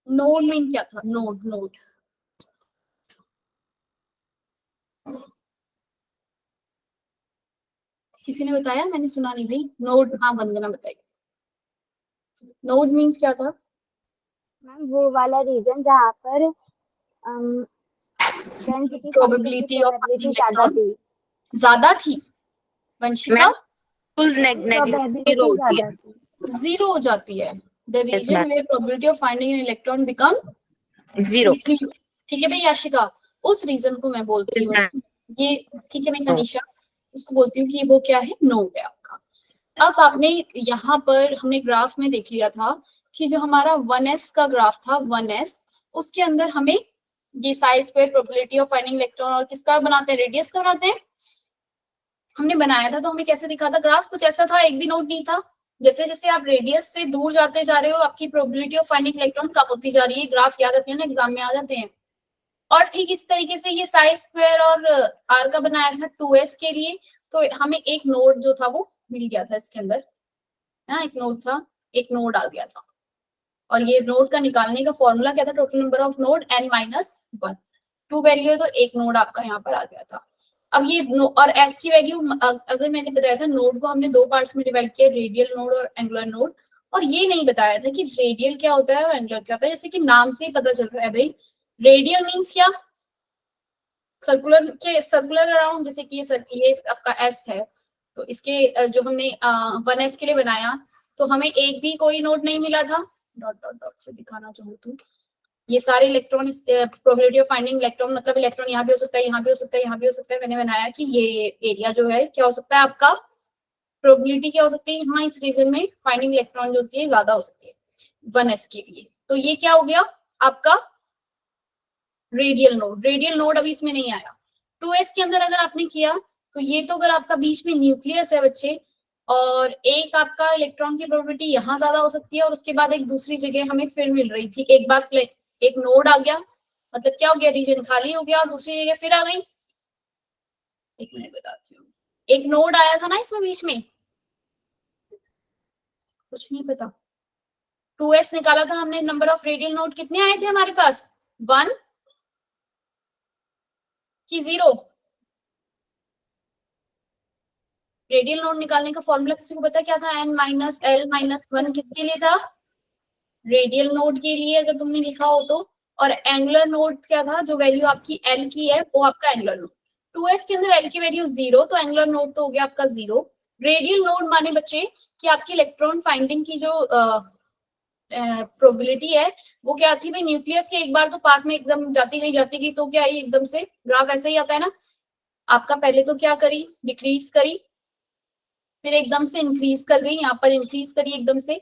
Node mean क्या था? Node, node किसी ने बताया? मैंने सुना नहीं भाई। नोड, हाँ वंदना बताइए। नोड मीन्स क्या था? मैम वो वाला रीजन जहाँ पर डेंसिटी फॉर्मेशन की प्रोबेबिलिटी ऑफ प्रोबेबिलिटी फाइंडिंग ज्यादा इलेक्ट्रॉन थी। ज्यादा थी। Vanshika? Ma'am full negative zero probability होती ज्यादा है। थी। जीरो हो जाती है। The yes region ma'am, where probability of finding an electron become zero. Zero. ठीक है भाई याशिका, उस रीजन को मैं बोलती यस हूँ मैम। ये। ठीक है भाई तनीषा, उसको बोलती हूँ कि वो क्या है? नोड है आपका। अब आपने यहाँ पर हमने ग्राफ में देख लिया था कि जो हमारा 1s का ग्राफ था, 1s, उसके अंदर हमें ये Sai square probability of finding electron और किसका बनाते हैं? रेडियस का बनाते हैं। हमने बनाया था तो हमें कैसे दिखा था ग्राफ? कुछ ऐसा था, एक भी नोड नहीं था। जैसे जैसे आप रेडियस से दूर जाते जा रहे हो, आपकी प्रोबेबिलिटी ऑफ फाइंडिंग इलेक्ट्रॉन कम होती जा रही है। ग्राफ याद रखना, एग्जाम में आ जाते हैं। और ठीक इस तरीके से ये साई स्क्वायर और आर का बनाया था 2s के लिए, तो हमें एक नोड जो था वो मिल गया था इसके अंदर, है ना? एक नोड था, एक नोड आ गया था। और ये नोड का निकालने का फॉर्मूला क्या था? Total number of node n-1। 2 value है तो एक नोड आपका यहाँ पर आ गया था। अब ये और s की वैल्यू, अगर मैंने बताया था नोड को हमने दो पार्ट्स में डिवाइड किया, रेडियल नोड और एंगुलर नोड। और ये नहीं बताया था कि रेडियल क्या होता है और एंगुलर क्या होता है। जैसे कि नाम से ही पता चल रहा है भाई, रेडियल मीन्स क्या? सर्कुलर के, सर्कुलर अराउंड। जैसे कि ये आपका एस है, तो इसके जो हमने 1s के लिए बनाया, तो हमें एक भी कोई नोड नहीं मिला था। डॉट डॉट डॉट से दिखाना चाहूँ तो ये सारे electron, probability of finding electron, मतलब इलेक्ट्रॉन यहाँ भी हो सकता है, यहाँ भी हो सकता है, यहाँ भी हो सकता है। मैंने बनाया कि ये एरिया जो है क्या हो सकता है आपका? प्रोबेबिलिटी क्या हो सकती है? हाँ, इस रीजन में फाइंडिंग इलेक्ट्रॉन जो होती है ज्यादा हो सकती है 1s के लिए। तो ये क्या हो गया आपका? Radial node. रेडियल नोड अभी इसमें नहीं आया। 2s के अंदर अगर आपने किया तो ये तो अगर आपका बीच में न्यूक्लियस है बच्चे, और एक आपका इलेक्ट्रॉन की प्रोबेबिलिटी यहाँ ज्यादा हो सकती है, और उसके बाद एक दूसरी जगह हमें फिर मिल रही थी। एक बार एक नोड आ गया, मतलब क्या हो गया? रीजन खाली हो गया और दूसरी जगह फिर आ गई। एक मिनट बताती हूँ। एक नोड आया था ना इसमें बीच में, कुछ नहीं पता। 2s निकाला था हमने, नंबर ऑफ रेडियल नोड कितने आए थे हमारे पास? 1 की 0? रेडियल नोड निकालने का फॉर्मूला किसी को पता क्या था? n-l-1 किसके लिए था? रेडियल नोड के लिए, अगर तुमने लिखा हो तो। और एंगुलर नोड क्या था? जो वैल्यू आपकी l की है वो आपका एंगुलर नोड। 2s के अंदर l की वैल्यू 0, तो एंगुलर नोड तो हो गया आपका 0। रेडियल नोड माने बच्चे कि आपकी इलेक्ट्रॉन फाइंडिंग की जो प्रोबेबिलिटी है वो क्या थी भाई? न्यूक्लियस के एक बार तो पास में एकदम जाती गई तो क्या है? एकदम से ग्राफ ऐसे ही आता है ना आपका। पहले तो क्या करी? डिक्रीज करी, फिर एकदम से इंक्रीज कर गई, यहाँ पर इंक्रीज करी एकदम से,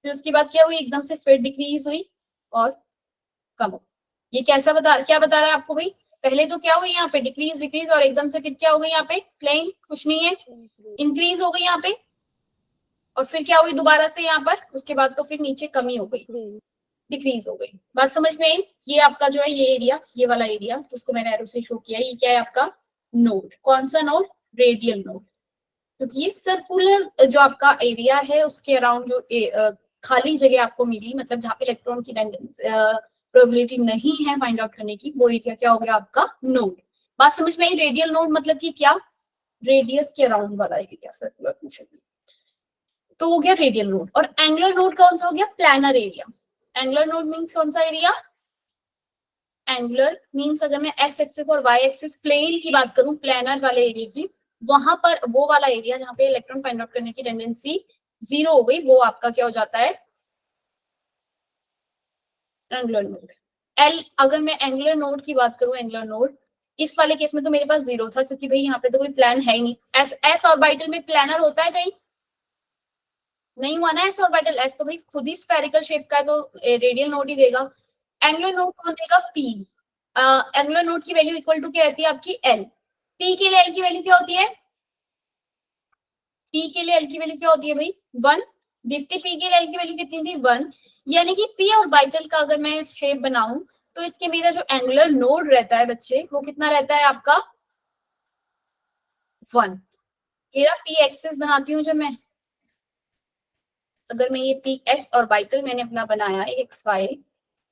फिर उसके बाद क्या हुई? एकदम से फिर डिक्रीज हुई और कम हो। ये क्या बता रहा है आपको भाई? पहले तो क्या हुई यहाँ पे? डिक्रीज डिक्रीज, और एकदम से फिर क्या हो गई यहाँ पे? प्लेन, कुछ नहीं है, इंक्रीज हो गई यहाँ पे, और फिर क्या हुई दोबारा से यहाँ पर? उसके बाद तो फिर नीचे कमी हो गई, डिक्रीज हो गई। बात समझ में आई? ये आपका जो है ये एरिया, ये वाला एरिया जिसको मैंने एरो से शो किया, ये क्या है आपका? नोड। कौन सा नोड? Radial node. क्योंकि ये सर्कुलर जो आपका एरिया है उसके अराउंड जो खाली जगह आपको मिली, मतलब जहाँ पे इलेक्ट्रॉन की प्रोबेबिलिटी नहीं है फाइंड आउट करने की, वो एरिया क्या हो गया आपका? नोड। बात समझ में आई? रेडियल नोड मतलब कि क्या? रेडियस के अराउंड वाला एरिया सर्कुलर मोशन में, तो हो गया रेडियल नोड। और एंगुलर नोड कौन सा हो गया? Planar area. Angular node means कौन सा एरिया? एंगुलर मीन्स अगर मैं एक्स एक्सिस और वाई एक्सिस प्लेन की बात करूं, प्लानर वाले एरिया की, वहां पर वो वाला एरिया जहां पे इलेक्ट्रॉन फाइंड आउट करने की टेंडेंसी 0 हो गई, वो आपका क्या हो जाता है? Angular node. एल, अगर मैं एंगुलर नोड की बात करूं, एंगुलर नोड इस वाले केस में तो मेरे पास 0 था, क्योंकि भाई यहाँ पे तो कोई प्लान है ही नहीं। एस ऑर्बिटल में प्लानर होता है कहीं? नहीं हुआ ना एस ऑर्बिटल। एस तो भाई खुद ही स्फेरिकल शेप का है, तो रेडियल नोड ही देगा। एंगुलर नोड कौन देगा? पी। एंगुलर नोड की वैल्यू इक्वल टू क्या रहती है आपकी? एल। पी के लिए एल की वैल्यू क्या होती है? पी के लिए एल की वैल्यू क्या होती है भाई? 1। दीप्ति, पी के लिए एल की वैल्यू कितनी थी? 1। यानी कि पी ऑर्बिटल का अगर मैं शेप बनाऊं तो इसके मेरा जो एंगुलर नोड रहता है बच्चे, वो कितना रहता है आपका? 1। मेरा पी एक्सिस बनाती हूँ जब मैं, अगर मैं ये पी एक्स ऑर्बिटल मैंने अपना बनाया एक्स वाई,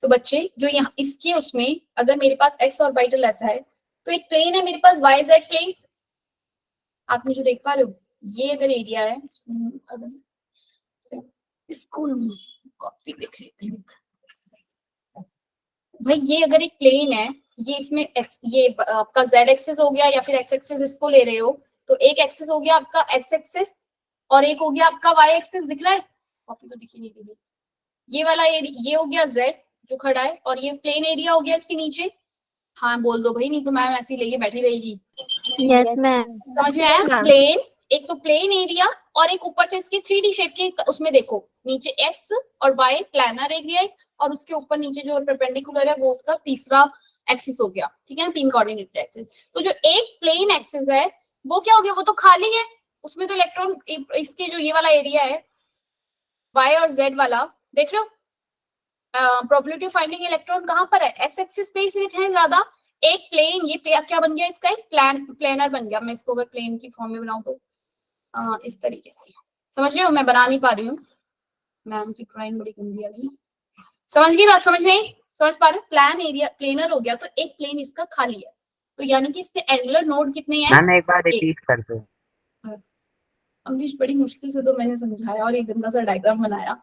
तो बच्चे जो यहाँ इसके उसमें अगर मेरे पास एक्स ऑर्बिटल ऐसा है तो एक प्लेन है मेरे पास वाई जेड प्लेन, आप मुझे देख पा रहे हो, ये अगर एरिया है, अगर इसको कॉपी देख लेते हैं भाई, ये अगर एक प्लेन है, ये इसमें ये आपका जेड एक्सिस हो गया या फिर एक्स एक्सिस इसको ले रहे हो, तो एक एक्सिस हो गया आपका एक्स एक्सिस और एक हो गया आपका वाई एक्सिस, दिख रहा है, कॉपी तो दिखी नहीं रही, ये वाला ये हो गया जेड जो खड़ा है और ये प्लेन एरिया हो गया इसके नीचे। हाँ बोल दो भाई, नहीं तो मैम ऐसे ही लेके बैठी रहेगी। Yes ma'am. समझ में आया? प्लेन, एक तो प्लेन एरिया और एक ऊपर से इसके 3D शेप के उसमें देखो नीचे एक्स और वाई प्लानर एरिया है और उसके ऊपर नीचे जो परपेंडिकुलर है वो उसका तीसरा एक्सिस हो गया, ठीक है ना, 3 कोऑर्डिनेट एक्सिस। तो जो एक प्लेन एक्सिस है वो क्या हो गया, वो तो खाली है, उसमें तो इलेक्ट्रॉन, इसके जो ये वाला एरिया है वाई और जेड वाला, देख रहे हो प्रोबेबिलिटी ऑफ फाइंडिंग इलेक्ट्रॉन कहां पर है, एक्स एक्सिस पे ही है ज्यादा। एक प्लेन, ये क्या बन गया इसका, एक प्लेनर बन गया। मैं इसको अगर प्लेन की फॉर्म में बनाऊं तो इस तरीके से, समझ रहे हो, मैं बना नहीं पा रही हूँ, मैम की ड्राइंग बड़ी गंदी आ गई, समझ गई बात, समझ में समझ पा रहे हो, प्लान एरिया प्लेनर हो गया तो एक प्लेन इसका खाली है, तो यानी कि इसके एंगुलर नोड कितने हैं, मैम एक बार रिपीट कर दो। अमरीश बड़ी मुश्किल से तो मैंने समझाया और एक गंदा सा डायग्राम बनाया,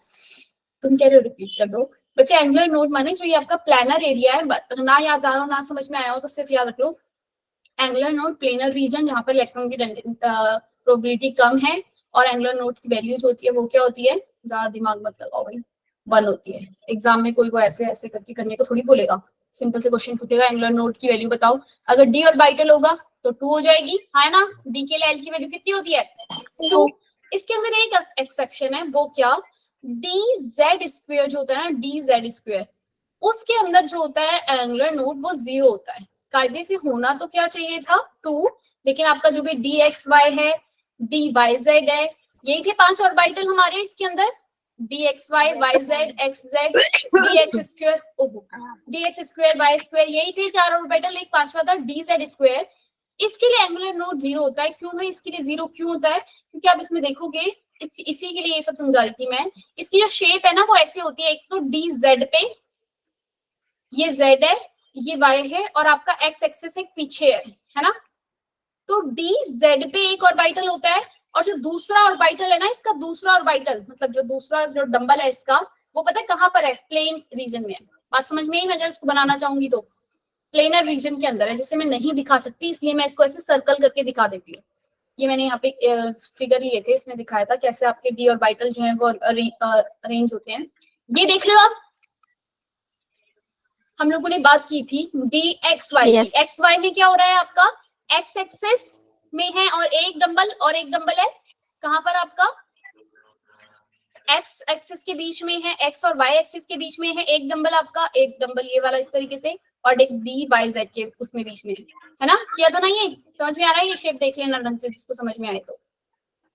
तुम कह रहे हो रिपीट कर दो। बच्चे एंगुलर नोड माने जो ये आपका प्लानर एरिया है, ना याद आ रहा हो ना समझ में आया हो तो सिर्फ याद रख लो, एंगुलर नोड प्लेनर रीजन जहां पर इलेक्ट्रॉन की प्रोबेबिलिटी कम है, और एंगुलर नोड की वैल्यू जो होती है वो क्या होती है, ज्यादा दिमाग मत लगाओ भाई, 1 होती है। एग्जाम में कोई वो ऐसे ऐसे करके करने को थोड़ी बोलेगा, सिंपल से क्वेश्चन पूछेगा एंगुलर नोड की वैल्यू बताओ, अगर डी ऑर्बिटल होगा तो 2 हो जाएगी, है ना, डी के लिए एल की वैल्यू कितनी होती है 2। इसके अंदर एक एक्सेप्शन है, वो क्या, डी जेड स्क्वायर जो होता है ना, डी जेड स्क्वायर, उसके अंदर जो होता है एंगुलर नोड वो 0 होता है, कायदे से होना तो क्या चाहिए था 2, लेकिन आपका जो भी डी एक्स वाई है, डी वाई जेड है, यही थे 5 ऑर्बिटल हमारे इसके अंदर, d x y, y z, x z, d x square, d x square, y square, यही थे 4 ऑर्बिटल, एक 5वां था डी जेड स्क्वायर। इसके लिए एंगुलर नोड 0 होता है, क्यों भाई इसके लिए 0 क्यों होता है, क्योंकि आप इसमें देखोगे, इसी के लिए ये सब समझा रही थी मैं, इसकी जो शेप है ना वो ऐसी होती है, एक तो डी जेड पे, ये जेड है, ये वाई है और आपका एक्स एक्सिस एक पीछे है ना, तो डी जेड पे एक ऑर्बिटल होता है, और जो दूसरा ऑर्बिटल है ना इसका, दूसरा ऑर्बिटल मतलब जो दूसरा जो डंबल है इसका, वो पता है कहां पर है, प्लेन रीजन में है, बात समझ में आई, मैं अगर इसको बनाना चाहूंगी तो प्लेनर रीजन के अंदर है, जिसे मैं नहीं दिखा सकती इसलिए मैं इसको ऐसे सर्कल करके दिखा देती हूँ। ये मैंने यहाँ पे फिगर लिए थे, इसमें दिखाया था कैसे आपके डी ऑर्बिटल जो है वो अरेंज होते हैं, ये देख रहे हो आप, हम लोगों ने बात की थी डी एक्स वाई की, एक्स वाई में क्या हो रहा है आपका, एक्स एक्सिस में है और एक डंबल है कहां पर आपका, एक्स एक्सिस के बीच में है, एक्स और वाई एक्सिस के बीच में है एक डंबल आपका, एक डंबल ये वाला इस तरीके से, और एक डी वाई जेड के उसमें बीच में है ना, किया था ना, ये समझ में आ रहा है, ये शेप देख लेना ढंग से जिसको समझ में आए तो,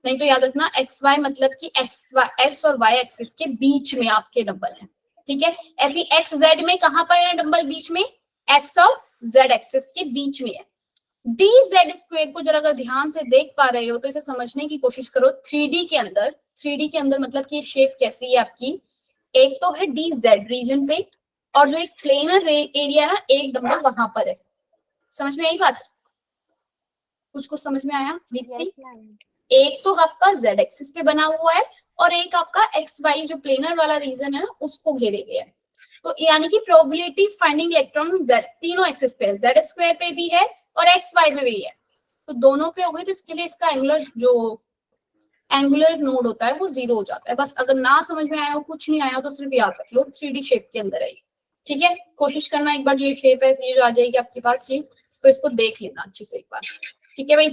नहीं तो याद रखना एक्स वाई मतलब कि एक्स और वाई एक्सिस के बीच में आपके डंबल है, ठीक है। ऐसी एक्स जेड में कहां पर है डंबल, बीच में, एक्स और जेड एक्सिस के बीच में है। डी जेड स्क्वायर को जरा अगर ध्यान से देख पा रहे हो तो इसे समझने की कोशिश करो 3D के अंदर, 3D के अंदर मतलब कि शेप कैसी है आपकी, एक तो है डी जेड रीजन पे, और जो एक प्लेनर एरिया है ना एक डंबल वहां पर है, समझ में आई बात, कुछ समझ में आया दीप्ति, एक तो आपका जेड एक्सिस पे बना हुआ है और एक आपका एक्स वाई जो प्लेनर वाला रीजन है ना उसको घेरे गया है, तो यानी कि प्रोबेबिलिटी फाइंडिंग इलेक्ट्रॉन जेड तीनों एक्सिस पे, जेड स्क्वायर पे भी है और एक्स वाई पे भी है, तो दोनों पे हो गई, तो इसके लिए इसका एंगुलर नोड होता है वो 0 हो जाता है। बस अगर ना समझ में आया हो, कुछ नहीं आया हो तो सिर्फ याद रख लो 3D शेप के अंदर है, ठीक है, कोशिश करना एक बार, ये शेप है ये जो आ जाएगी आपके पास ये, तो इसको देख लेना अच्छे से एक बार, ठीक है भाई,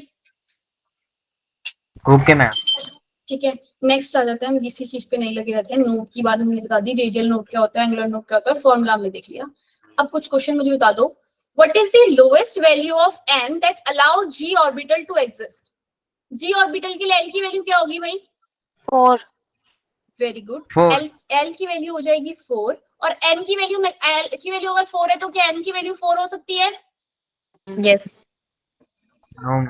ओके मैम, ठीक है। नेक्स्ट आ जाते हैं, हम इसी चीज पे नहीं लगे रहते हैं, नोड की बात हमने बता दी, रेडियल नोड क्या होता है, एंगुलर नोड क्या होता है, फॉर्मूला हमने देख लिया। अब कुछ क्वेश्चन मुझे बता दो, what is the lowest value of n that allow g orbital to exist, g orbital के लिए l की वैल्यू क्या होगी भाई, 4। वेरी गुड, 4 l की वैल्यू हो जाएगी 4, और n की वैल्यू, l की वैल्यू अगर 4 है तो क्या n की वैल्यू 4 हो सकती है, Yes. नो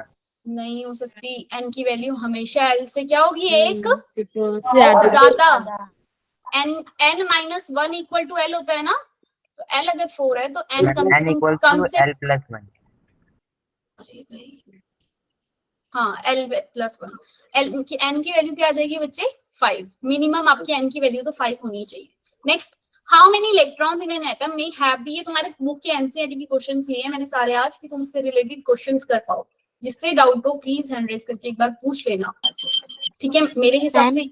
नहीं हो सकती, n की वैल्यू हमेशा l से क्या होगी, एक ज्यादा। ज्यादा, n -1 इक्वल टू l होता है ना, तो L अगर 4 है तो N कम n से equals कम to से L plus 1. अरे भाई हाँ L प्लस 1 L की N की वैल्यू क्या आ जाएगी बच्चे 5 मिनिमम आपकी N की वैल्यू तो 5 होनी चाहिए। Next how many electrons in an atom may have be, ये तुम्हारे बुक के एनसीईआरटी की क्वेश्चंस लिए हैं मैंने सारे आज कि तुम इससे रिलेटेड क्वेश्चंस कर पाओ। जिससे डाउट हो प्लीज हैंड रेज करके एक बार पूछ लेना, ठीक है। मेरे हिसाब से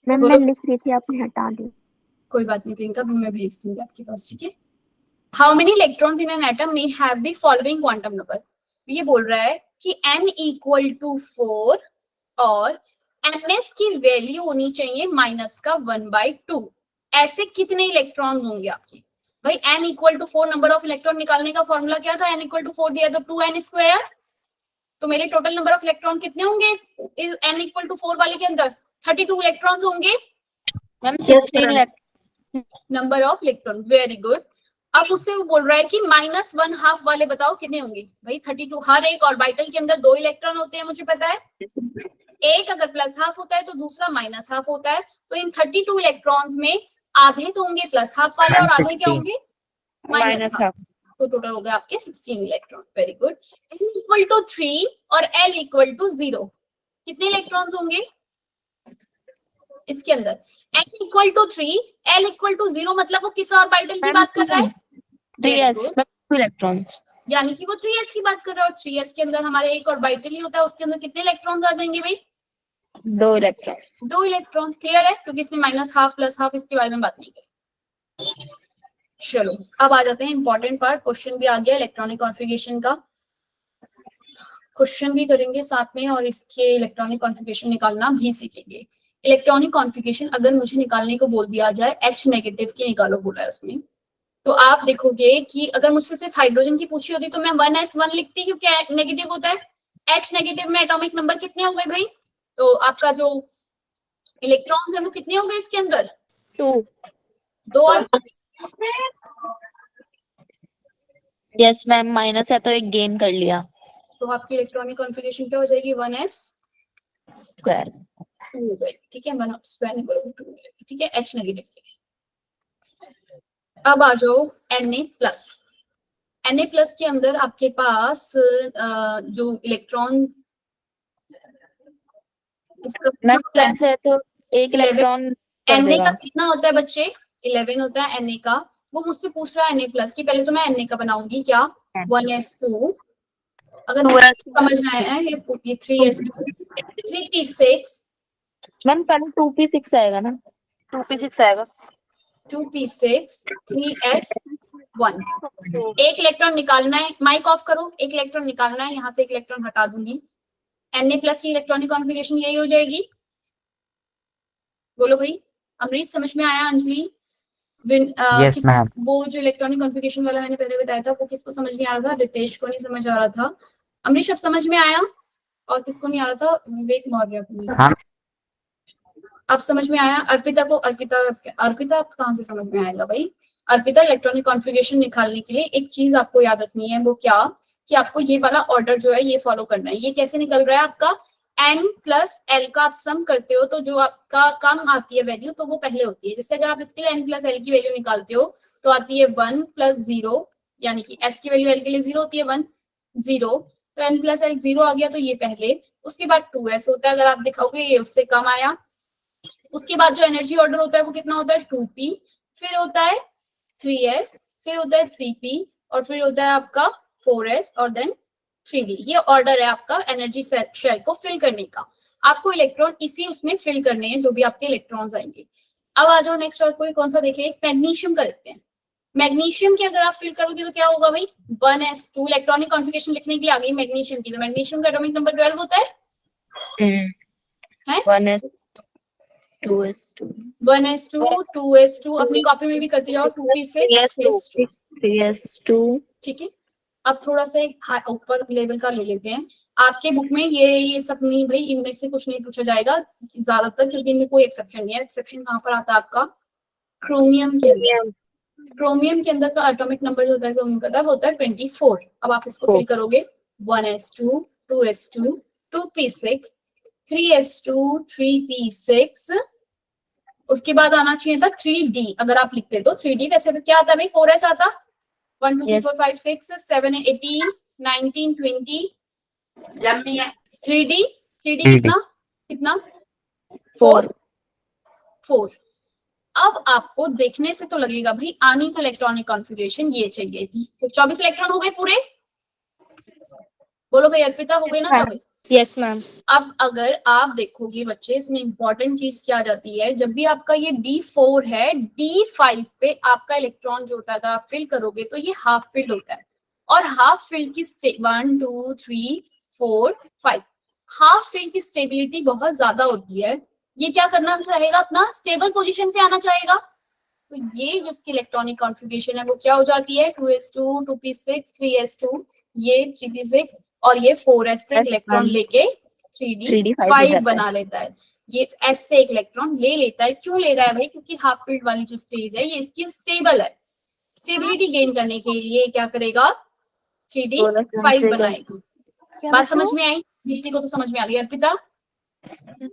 मैम बोलो। मैं लिख रही थी, आपने हटा दी। कोई बात नहीं प्रियंका, भी मैं भेज दूंगी आपके पास, ठीक है। How many electrons in an atom may have the following quantum number, ये बोल रहा है कि n इक्वल टू 4 और ms की वैल्यू होनी चाहिए -1/2। ऐसे कितने इलेक्ट्रॉन होंगे आपके भाई? n equal to 4 number of electron निकालने का फॉर्मूला क्या था? n इक्वल टू 4 दिया तो 2n²। तो मेरे टोटल नंबर ऑफ इलेक्ट्रॉन कितने होंगे n इक्वल टू 4 वाले के अंदर? 32 इलेक्ट्रॉन्स होंगे ma'am 16 number of electron. Very good. अब उससे वो बोल रहा है कि -1/2 वाले बताओ कितने होंगे भाई? 32। हर एक ऑर्बिटल के अंदर 2 इलेक्ट्रॉन होते हैं, मुझे पता है। एक अगर +½ होता है तो दूसरा -½ होता है। तो इन 32 इलेक्ट्रॉन्स में आधे तो होंगे +½ वाले और आधे क्या होंगे -½ तो टोटल हो गया आपके 16 electron. Very good. n equal to 3 और L इक्वल टू 0, कितने इलेक्ट्रॉन्स होंगे इसके अंदर? n equal to 3 L equal to 0 मतलब वो किस ऑर्बिटल की बात कर रहा है? 3s इलेक्ट्रॉन्स, यानी कि वो 3s की बात कर रहा है। और 3s के अंदर हमारे एक ऑर्बिटल ही होता है, उसके अंदर कितने इलेक्ट्रॉन्स आ जाएंगे भाई? 2 इलेक्ट्रॉन। 2 इलेक्ट्रॉन। क्लियर है? क्योंकि इसने -½ +½ इसके बारे में बात नहीं की। चलो अब आ जाते हैं इंपॉर्टेंट पार्ट। क्वेश्चन भी आ गया इलेक्ट्रॉनिक कॉन्फ़िगरेशन का, क्वेश्चन भी करेंगे साथ में और इसके इलेक्ट्रॉनिक कॉन्फ़िगरेशन निकालना भी सीखेंगे। इलेक्ट्रॉनिक कॉन्फ़िगरेशन अगर मुझे निकालने को बोल दिया जाए H नेगेटिव की निकालो बोला है उसमें, तो आप देखोगे कि अगर मुझसे सिर्फ हाइड्रोजन की पूछी होती तो मैं 1s1 लिखती क्योंकि नेगेटिव होता है। H नेगेटिव में एटॉमिक नंबर कितने हो गए भाई? तो आपका जो इलेक्ट्रॉन्स है वो कितने हो गए इसके अंदर? 2 और यस मैम, माइनस है तो एक गेन कर लिया। तो आपकी इलेक्ट्रॉनिक कॉन्फ़िगरेशन क्या हो जाएगी? 1s2 हो गई, ठीक है। 1s2 नहीं बोलोगे 2 मिलेगी, ठीक है। H नेगेटिव के लिए अब आ जाओ Na+। के अंदर आपके पास जो इलेक्ट्रॉन इसका मैम प्लस है तो एक 11 इलेक्ट्रॉन Na का कितना होता है बच्चे? 11 होता है Na का। वो मुझसे पूछ रहा है Na+ की, पहले तो मैं Na का बनाऊंगी क्या? 1s2। अगर समझना है ये 3s2 3p6 मैम पहले 2p6 आएगा ना, 2p6 आएगा। 2p6 3s1। एक इलेक्ट्रॉन निकालना है, माइक ऑफ करो। एक इलेक्ट्रॉन निकालना है, यहाँ से एक इलेक्ट्रॉन हटा दूंगी। Na+ की इलेक्ट्रॉनिक कॉन्फ़िगरेशन यही हो जाएगी। बोलो भाई, अमरीश समझ में आया? Anjali Yes, ma'am. वो जो इलेक्ट्रॉनिक कॉन्फ़िगरेशन वाला मैंने पहले बताया था वो किसको समझ नहीं आ रहा था? रितेश को नहीं समझ आ रहा था। अमरीश अब समझ में आया? और किसको नहीं आ रहा था? विवेक मौर्य को। हाँ। अब समझ में आया? अर्पिता को, अर्पिता कहाँ से समझ में आएगा भाई? अर्पिता, इलेक्ट्रॉनिक कॉन्फ़िगरेशन निकालने के लिए एक चीज आपको याद रखनी है, वो क्या कि आपको ये वाला ऑर्डर जो है ये फॉलो करना है। ये कैसे निकल रहा है आपका? n + L का आप सम करते हो तो जो आपका कम आती है वैल्यू तो वो पहले होती है। जैसे अगर आप इसके लिए n + L की वैल्यू निकालते हो तो आती है 1 + 0, यानी कि s की वैल्यू L के लिए 0 होती है 1 0, तो n + L 0 आ गया तो ये पहले। उसके बाद 2s होता है, अगर आप दिखाओगे ये उससे कम आया। उसके बाद जो एनर्जी ऑर्डर होता है वो कितना होता है? 2p, फिर होता है 3s, फिर होता है 3p और फिर होता है आपका 4s और देन 3d। ये ऑर्डर है आपका एनर्जी शेल को फिल करने का। आपको इलेक्ट्रॉन इसी उसमें फिल करने हैं जो भी आपके इलेक्ट्रॉन्स आएंगे। अब आ जाओ नेक्स्ट और कोई कौन सा देखिए, मैग्नीशियम का देखते हैं। मैग्नीशियम की अगर आप फिल करोगे तो क्या होगा भाई? 1s2। इलेक्ट्रॉनिक कॉन्फ़िगरेशन लिखने के लिए आ गई मैग्नीशियम की, तो मैग्नीशियम का एटॉमिक नंबर 12 होता है 2s2 1s2 2s2। अपनी कॉपी में भी करती जाओ 2p6 3s2। ठीक है। अब थोड़ा सा एक ऊपर लेवल का ले लेते हैं। आपके बुक में ये सब नहीं भाई, इनमें से कुछ नहीं पूछा जाएगा ज्यादातर, क्योंकि इनमें कोई एक्सेप्शन नहीं है। एक्सेप्शन कहाँ पर आता है आपका? क्रोमियम के अंदर। क्रोमियम के अंदर का एटॉमिक नंबर जो होता है क्रोमियम का वो होता है 24। अब आप इसको फिल करोगे 1s2 2s2 2p6 3s2 3p6 उसके बाद आना चाहिए था 3D, अगर आप लिखते तो 3D, वैसे तो क्या आता है भाई 4S आता, 1 2 3 Yes. 4 5 6 7 18 19 20 3D 3D 3D. कितना कितना 4 4। अब आपको देखने से तो लगेगा भाई आनी तो इलेक्ट्रॉनिक कॉन्फ़िगरेशन ये चाहिए थी, तो 24 इलेक्ट्रॉन हो गए पूरे, बोलो भाई अर्पिता हो गए ना 24। Yes ma'am. अब अगर आप देखोगे बच्चे, इसमें इंपॉर्टेंट चीज क्या आ जाती है, जब भी आपका ये D4 है, D5 पे आपका इलेक्ट्रॉन जो होता है अगर आप फिल करोगे तो ये हाफ फिल्ड होता है, और हाफ फिल्ड की 1 2 3 4 5 हाफ फिल्ड की स्टेबिलिटी बहुत ज्यादा होती है। ये क्या करना चाहेगा, अपना स्टेबल पोजीशन पे आना चाहेगा, तो ये जो इसकी इलेक्ट्रॉनिक कॉन्फ़िगरेशन है वो क्या हो जाती है 2s2 2p6 3s2, ये 3p6 और ये 4s से Yes, इलेक्ट्रॉन ma'am. लेके 3D 5 हो 3d5 जाता बना लेता है। ये s से एक इलेक्ट्रॉन ले लेता है, क्यों ले रहा है भाई, क्योंकि हाफ फील्ड वाली जो स्टेज है ये इसकी स्टेबल है, स्टेबिलिटी गेन करने के लिए क्या करेगा 3d5 बनाएगा। बात समझ में आई, दीप्ति को तो समझ में आ गई, अर्पिता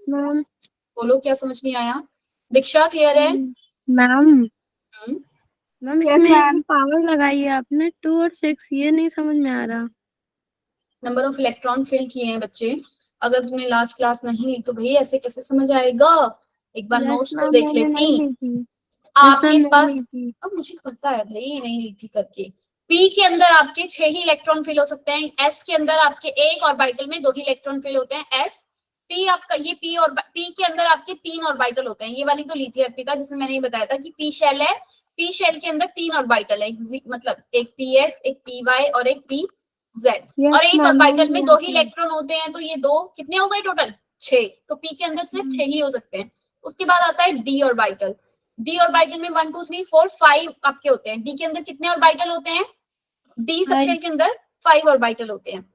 मैम बोलो क्या समझ नहीं आया, दीक्षा क्लियर है? मैम हम्म, मैम इसमें पावर लगाई है आपने 2 और 6, ये नहीं समझ में आ रहा। नंबर ऑफ इलेक्ट्रॉन फिल किए हैं बच्चे, अगर तुमने लास्ट क्लास नहीं ली तो भाई ऐसे कैसे समझ आएगा, एक बार नोट्स तो देख लेती आपके पास। अब मुझे पता है भाई नहीं ली थी करके, पी के अंदर आपके 6 ही इलेक्ट्रॉन फिल हो सकते हैं, एस के अंदर आपके एक ऑर्बिटल में 2 ही इलेक्ट्रॉन फिल होते हैं, एस पी आपका ये पी और पी के अंदर आपके 3 ऑर्बिटल होते हैं, ये वाली तो ली थी अर्पिता जिसमें मैंने ये बताया था कि पी शेल है, पी शेल के अंदर 3 ऑर्बिटल है, मतलब एक पी एक्स एक पी वाई और एक पी जेड, और एक ऑर्बिटल में 2 ही इलेक्ट्रॉन होते हैं, तो ये 2 कितने हो गए टोटल 6, तो पी के अंदर सिर्फ 6 ही हो सकते हैं। उसके बाद आता है डी ऑर्बिटल, डी ऑर्बिटल में 1 2 3 4 5 आपके होते हैं, डी के अंदर कितने ऑर्बिटल होते हैं, डी सबशेल के अंदर 5 ऑर्बिटल होते हैं।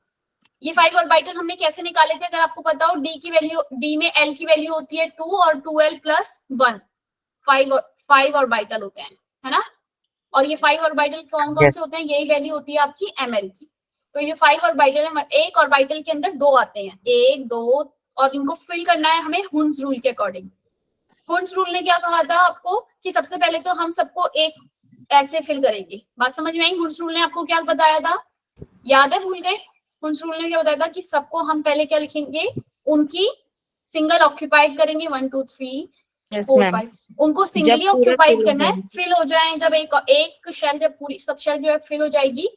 ये 5 ऑर्बिटल हमने कैसे निकाले थे, अगर आपको पता हो, डी की वैल्यू, डी में एल की वैल्यू होती है 2 और 2l + 1, 5 ऑर्बिटल होते हैं, है ना, और ये 5 ऑर्बिटल कौन कौन से होते हैं, यही वैल्यू होती है आपकी ml की, तो ये 5 ऑर्बिटल है, एक ऑर्बिटल के अंदर 2 आते हैं, 1 2, और इनको फिल करना है हमें हुन्स रूल के अकॉर्डिंग। हुन्स रूल ने क्या कहा था आपको कि सबसे पहले तो हम सबको एक ऐसे फिल करेंगे, बात समझ में आई, हुन्स रूल ने आपको क्या बताया था, याद है, भूल गए, हुन्स रूल ने क्या बताया था कि सबको हम पहले क्या लिखेंगे, उनकी सिंगल ऑक्यूपाइड करेंगे 1 2 3 4 5, उनको सिंगली ऑक्यूपाइड करना है, फिल हो जाए जब एक शेल, जब पूरी सब शेल जो है फिल हो जाएगी,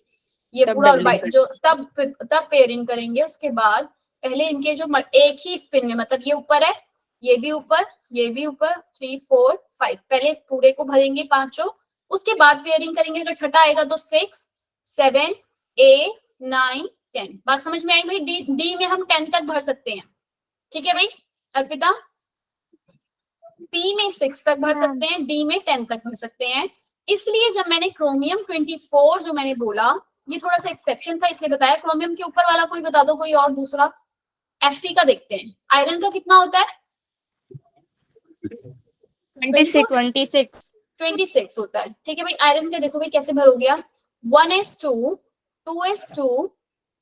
ये पूरा ऑर्बिटल जो तब पेयरिंग करेंगे। उसके बाद पहले इनके जो एक ही स्पिन में, मतलब ये ऊपर है, ये भी ऊपर, ये भी ऊपर, 3 4 5, पहले इस पूरे को भरेंगे पांचों, उसके बाद पेयरिंग करेंगे, अगर छठा आएगा तो 6 7 8 9 10। बात समझ में आई भाई, डी में हम 10 तक भर सकते हैं, ठीक है भाई अर्पिता, पी में 6 तक भर सकते हैं, डी में 10 तक भर सकते हैं। इसलिए जब मैंने क्रोमियम 24 जो मैंने बोला, ये थोड़ा सा एक्सेप्शन था इसलिए बताया, क्रोमियम के ऊपर वाला कोई बता दो, कोई और दूसरा, Fe का देखते हैं, आयरन का कितना होता है 26 होता है, ठीक है भाई, आयरन का देखो भाई कैसे भरोगे आप, 1s2 2s2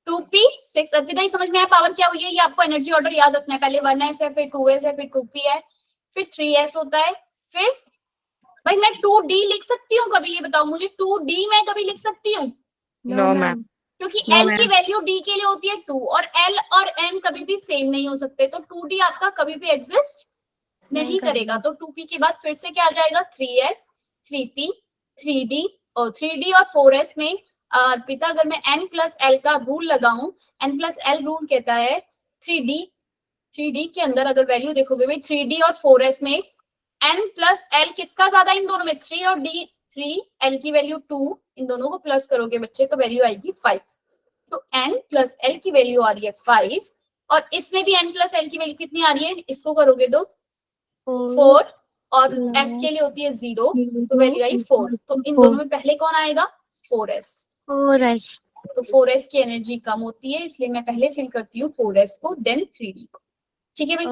2p6, अर्पिता ही समझ में आया पावर क्या हुई है, ये आपको एनर्जी ऑर्डर याद रखना है, पहले 1s है, फिर 2s है, फिर 2p है, फिर 3s होता है, फिर भाई मैं 2d लिख सकती हूँ कभी, ये बताओ मुझे, 2d मैं कभी लिख सकती हूँ, नो मैम, क्योंकि L की वैल्यू D के लिए होती है 2, और L और N कभी भी सेम नहीं हो सकते, तो 2D आपका कभी भी एग्जिस्ट नहीं करेगा, तो 2P के बाद फिर से क्या आ जाएगा 3S 3P 3D, और 3D और 4S में अर्पिता अगर मैं N + L का रूल लगाऊं, N + L रूल कहता है 3D के अंदर अगर वैल्यू देखोगे भाई 3D और 4S में N + L किसका ज्यादा, इन दोनों में 3 और D 3, L की वैल्यू 2, इन दोनों को प्लस करोगे बच्चे तो वैल्यू आएगी 5, तो N + L की वैल्यू आ रही है 5, और इसमें भी N + L की वैल्यू कितनी आ रही है, इसको करोगे तो 4, और S के लिए होती है 0, तो वैल्यू आई 4, तो इन दोनों में पहले कौन आएगा 4S, तो 4S की एनर्जी कम होती है, इसलिए मैं पहले फिल करती हूँ 4S को, देन 3D को, ठीक है भाई।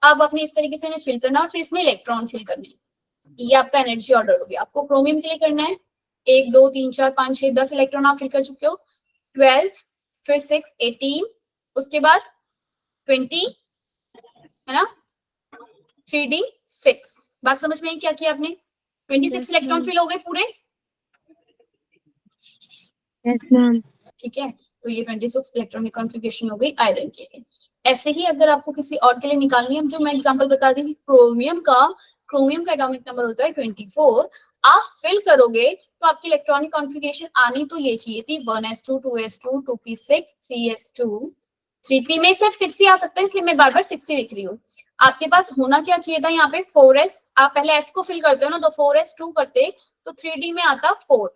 अब अपने इस तरीके से फिल करना, और फिर इसमें इलेक्ट्रॉन फिल करने, ये आपका एनर्जी ऑर्डर हो गया। आपको क्रोमियम के लिए करना है 1 2 3 4 5 6 10 इलेक्ट्रॉन आप फिल कर चुके हो, 12, फिर 6 18, उसके बाद 20, है ना, 3D 6, बात समझ में आई क्या किया आपने? 26 इलेक्ट्रॉन फिल हो गए पूरे, यस मैम। ठीक है। तो ये 26 इलेक्ट्रॉनिक कॉन्फ़िगरेशन हो गई आयरन के लिए। ऐसे ही अगर आपको किसी और के लिए निकालनी है, जो मैं एग्जांपल बता दी, क्रोमियम का एटॉमिक नंबर होता है 24। आप फिल करोगे तो आपकी इलेक्ट्रॉनिक कॉन्फ़िगरेशन आनी तो ये चाहिए थी 1s2 2s2 2p6 3s2 3p में सिर्फ 6 ही आ सकता है, इसलिए मैं बार बार 6 ही लिख रही हूँ। आपके पास होना क्या चाहिए था यहाँ पे 4s, आप पहले s को फिल करते हो ना, तो 4s2 करते तो 3d में आता 4,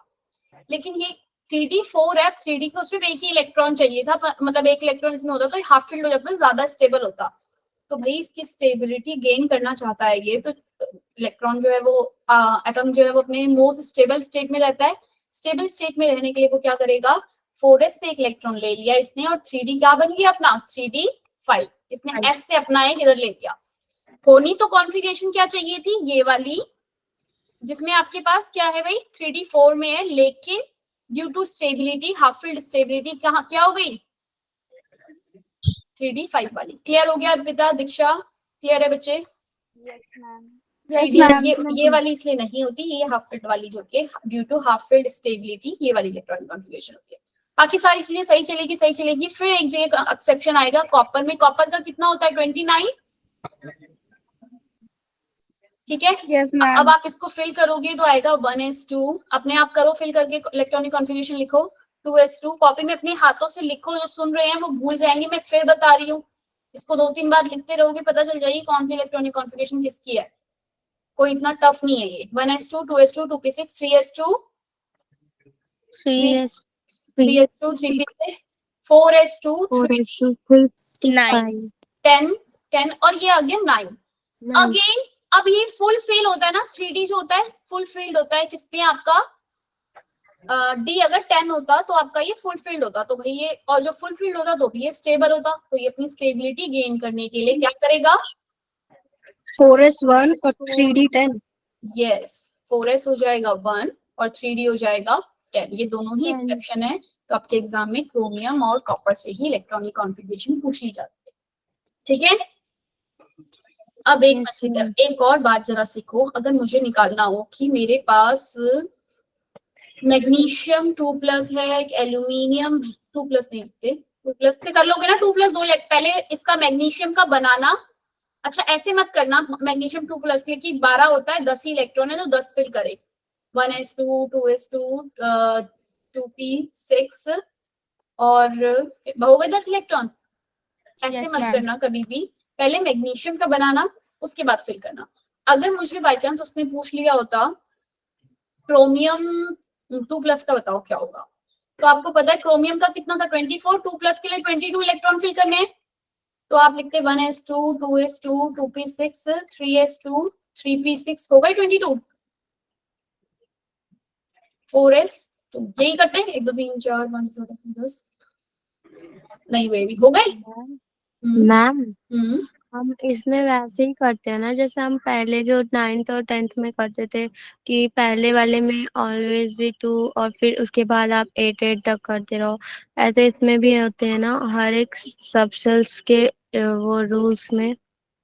लेकिन ये 3d 4 है, 3d को सिर्फ एक ही इलेक्ट्रॉन चाहिए था, मतलब एक इलेक्ट्रॉन इसमें होता तो हाफ फिल्ड हो जाता, ज्यादा स्टेबल होता। तो भाई इसकी स्टेबिलिटी गेन करना चाहता है ये, तो इलेक्ट्रॉन जो है वो एटॉम जो है वो अपने मोस्ट स्टेबल स्टेट में रहता है। स्टेबल स्टेट में रहने के लिए वो क्या करेगा, 4s से एक इलेक्ट्रॉन ले लिया इसने, और 3d क्या बन गया अपना 3d 5, इसने s से अपना एक इधर ले लिया। होनी तो कॉन्फ़िगरेशन क्या चाहिए थी, ये वाली, जिसमें आपके पास क्या है भाई 3d 4 में है, लेकिन due to stability, half filled stability क्या हो गई 3d 5 वाली। क्लियर हो गया अर्पिता, दीक्षा, क्लियर है बच्चे? ये वाली इसलिए नहीं होती, ये हाफ फील्ड वाली जो होती है, due to half filled stability, ये वाली इलेक्ट्रॉनिक कॉन्फ़िगरेशन होती है। बाकी सारी चीजें सही चलेगी। फिर एक जगह एक्सेप्शन आएगा कॉपर में। कॉपर का कितना होता है 29, ठीक है। यस अब आप इसको फिल करोगे तो आएगा 1s2, अपने आप करो फिल करके इलेक्ट्रॉनिक कॉन्फ़िगरेशन लिखो 2s2, कॉपी में अपने हाथों से लिखो, जो सुन रहे हैं वो भूल जाएंगे, मैं फिर बता रही हूँ, इसको 2-3 बार लिखते रहोगे पता चल जाएगी कौन सी इलेक्ट्रॉनिक कॉन्फ़िगरेशन किसकी है, कोई इतना टफ नहीं है ये। 1s2 2s2 2p6 3s2 3s2 3p6 4s2 3 10 और ये अगेन 9 अगेन। अब ये फुल फिल होता है ना, 3d जो होता है फुल फिल्ड होता है, किस पे आपका d अगर 10 होता तो आपका ये फुल फिल्ड होता, तो भाई ये, और जो फुल फिल्ड होता तो भी ये स्टेबल होता, तो ये अपनी स्टेबिलिटी गेन करने के लिए क्या करेगा 4s 1 और 3d 10। यस 4s हो जाएगा 1 और 3d हो जाएगा 10, ये दोनों ही 10। एक्सेप्शन है। तो आपके एग्जाम में क्रोमियम और कॉपर से ही इलेक्ट्रॉनिक कॉन्फ़िगरेशन पूछ ली जाती है, ठीक है। अब एक और बात जरा सीखो, अगर मुझे निकालना हो कि मेरे पास मैग्नीशियम 2+ है, एक एल्यूमिनियम 2+ नहीं लिखते, 2+ से कर लोगे ना, 2+2 पहले इसका मैग्नीशियम का बनाना। अच्छा ऐसे मत करना, मैग्नीशियम 2+ के कि 12 होता है, 10 ही इलेक्ट्रॉन है तो 10 फिल करे, 1s2 2s2 2p6 और हो गए 10 इलेक्ट्रॉन। ऐसे मत करना कभी भी, पहले मैग्नीशियम का बनाना उसके बाद फिल करना। अगर मुझे बाय चांस उसने पूछ लिया होता क्रोमियम 2+ का बताओ क्या होगा, तो आपको पता है क्रोमियम का कितना था 24, 2+ के लिए 22 इलेक्ट्रॉन फिल करने हैं, तो आप लिखते 1s2 2s2 2p6 3s2 3p6 हो गए 22, 4s तो यही करते हैं 1 2 3 4 5 6 7 10 नहीं वे भी हो गए। मैम हम इसमें वैसे ही करते हैं ना, जैसे हम पहले जो 9th और 10th में करते थे कि पहले वाले में ऑलवेज भी 2 और फिर उसके बाद आप 8 तक करते रहो, ऐसे इसमें भी होते हैं ना हर एक सबसेल्स के वो रूल्स में।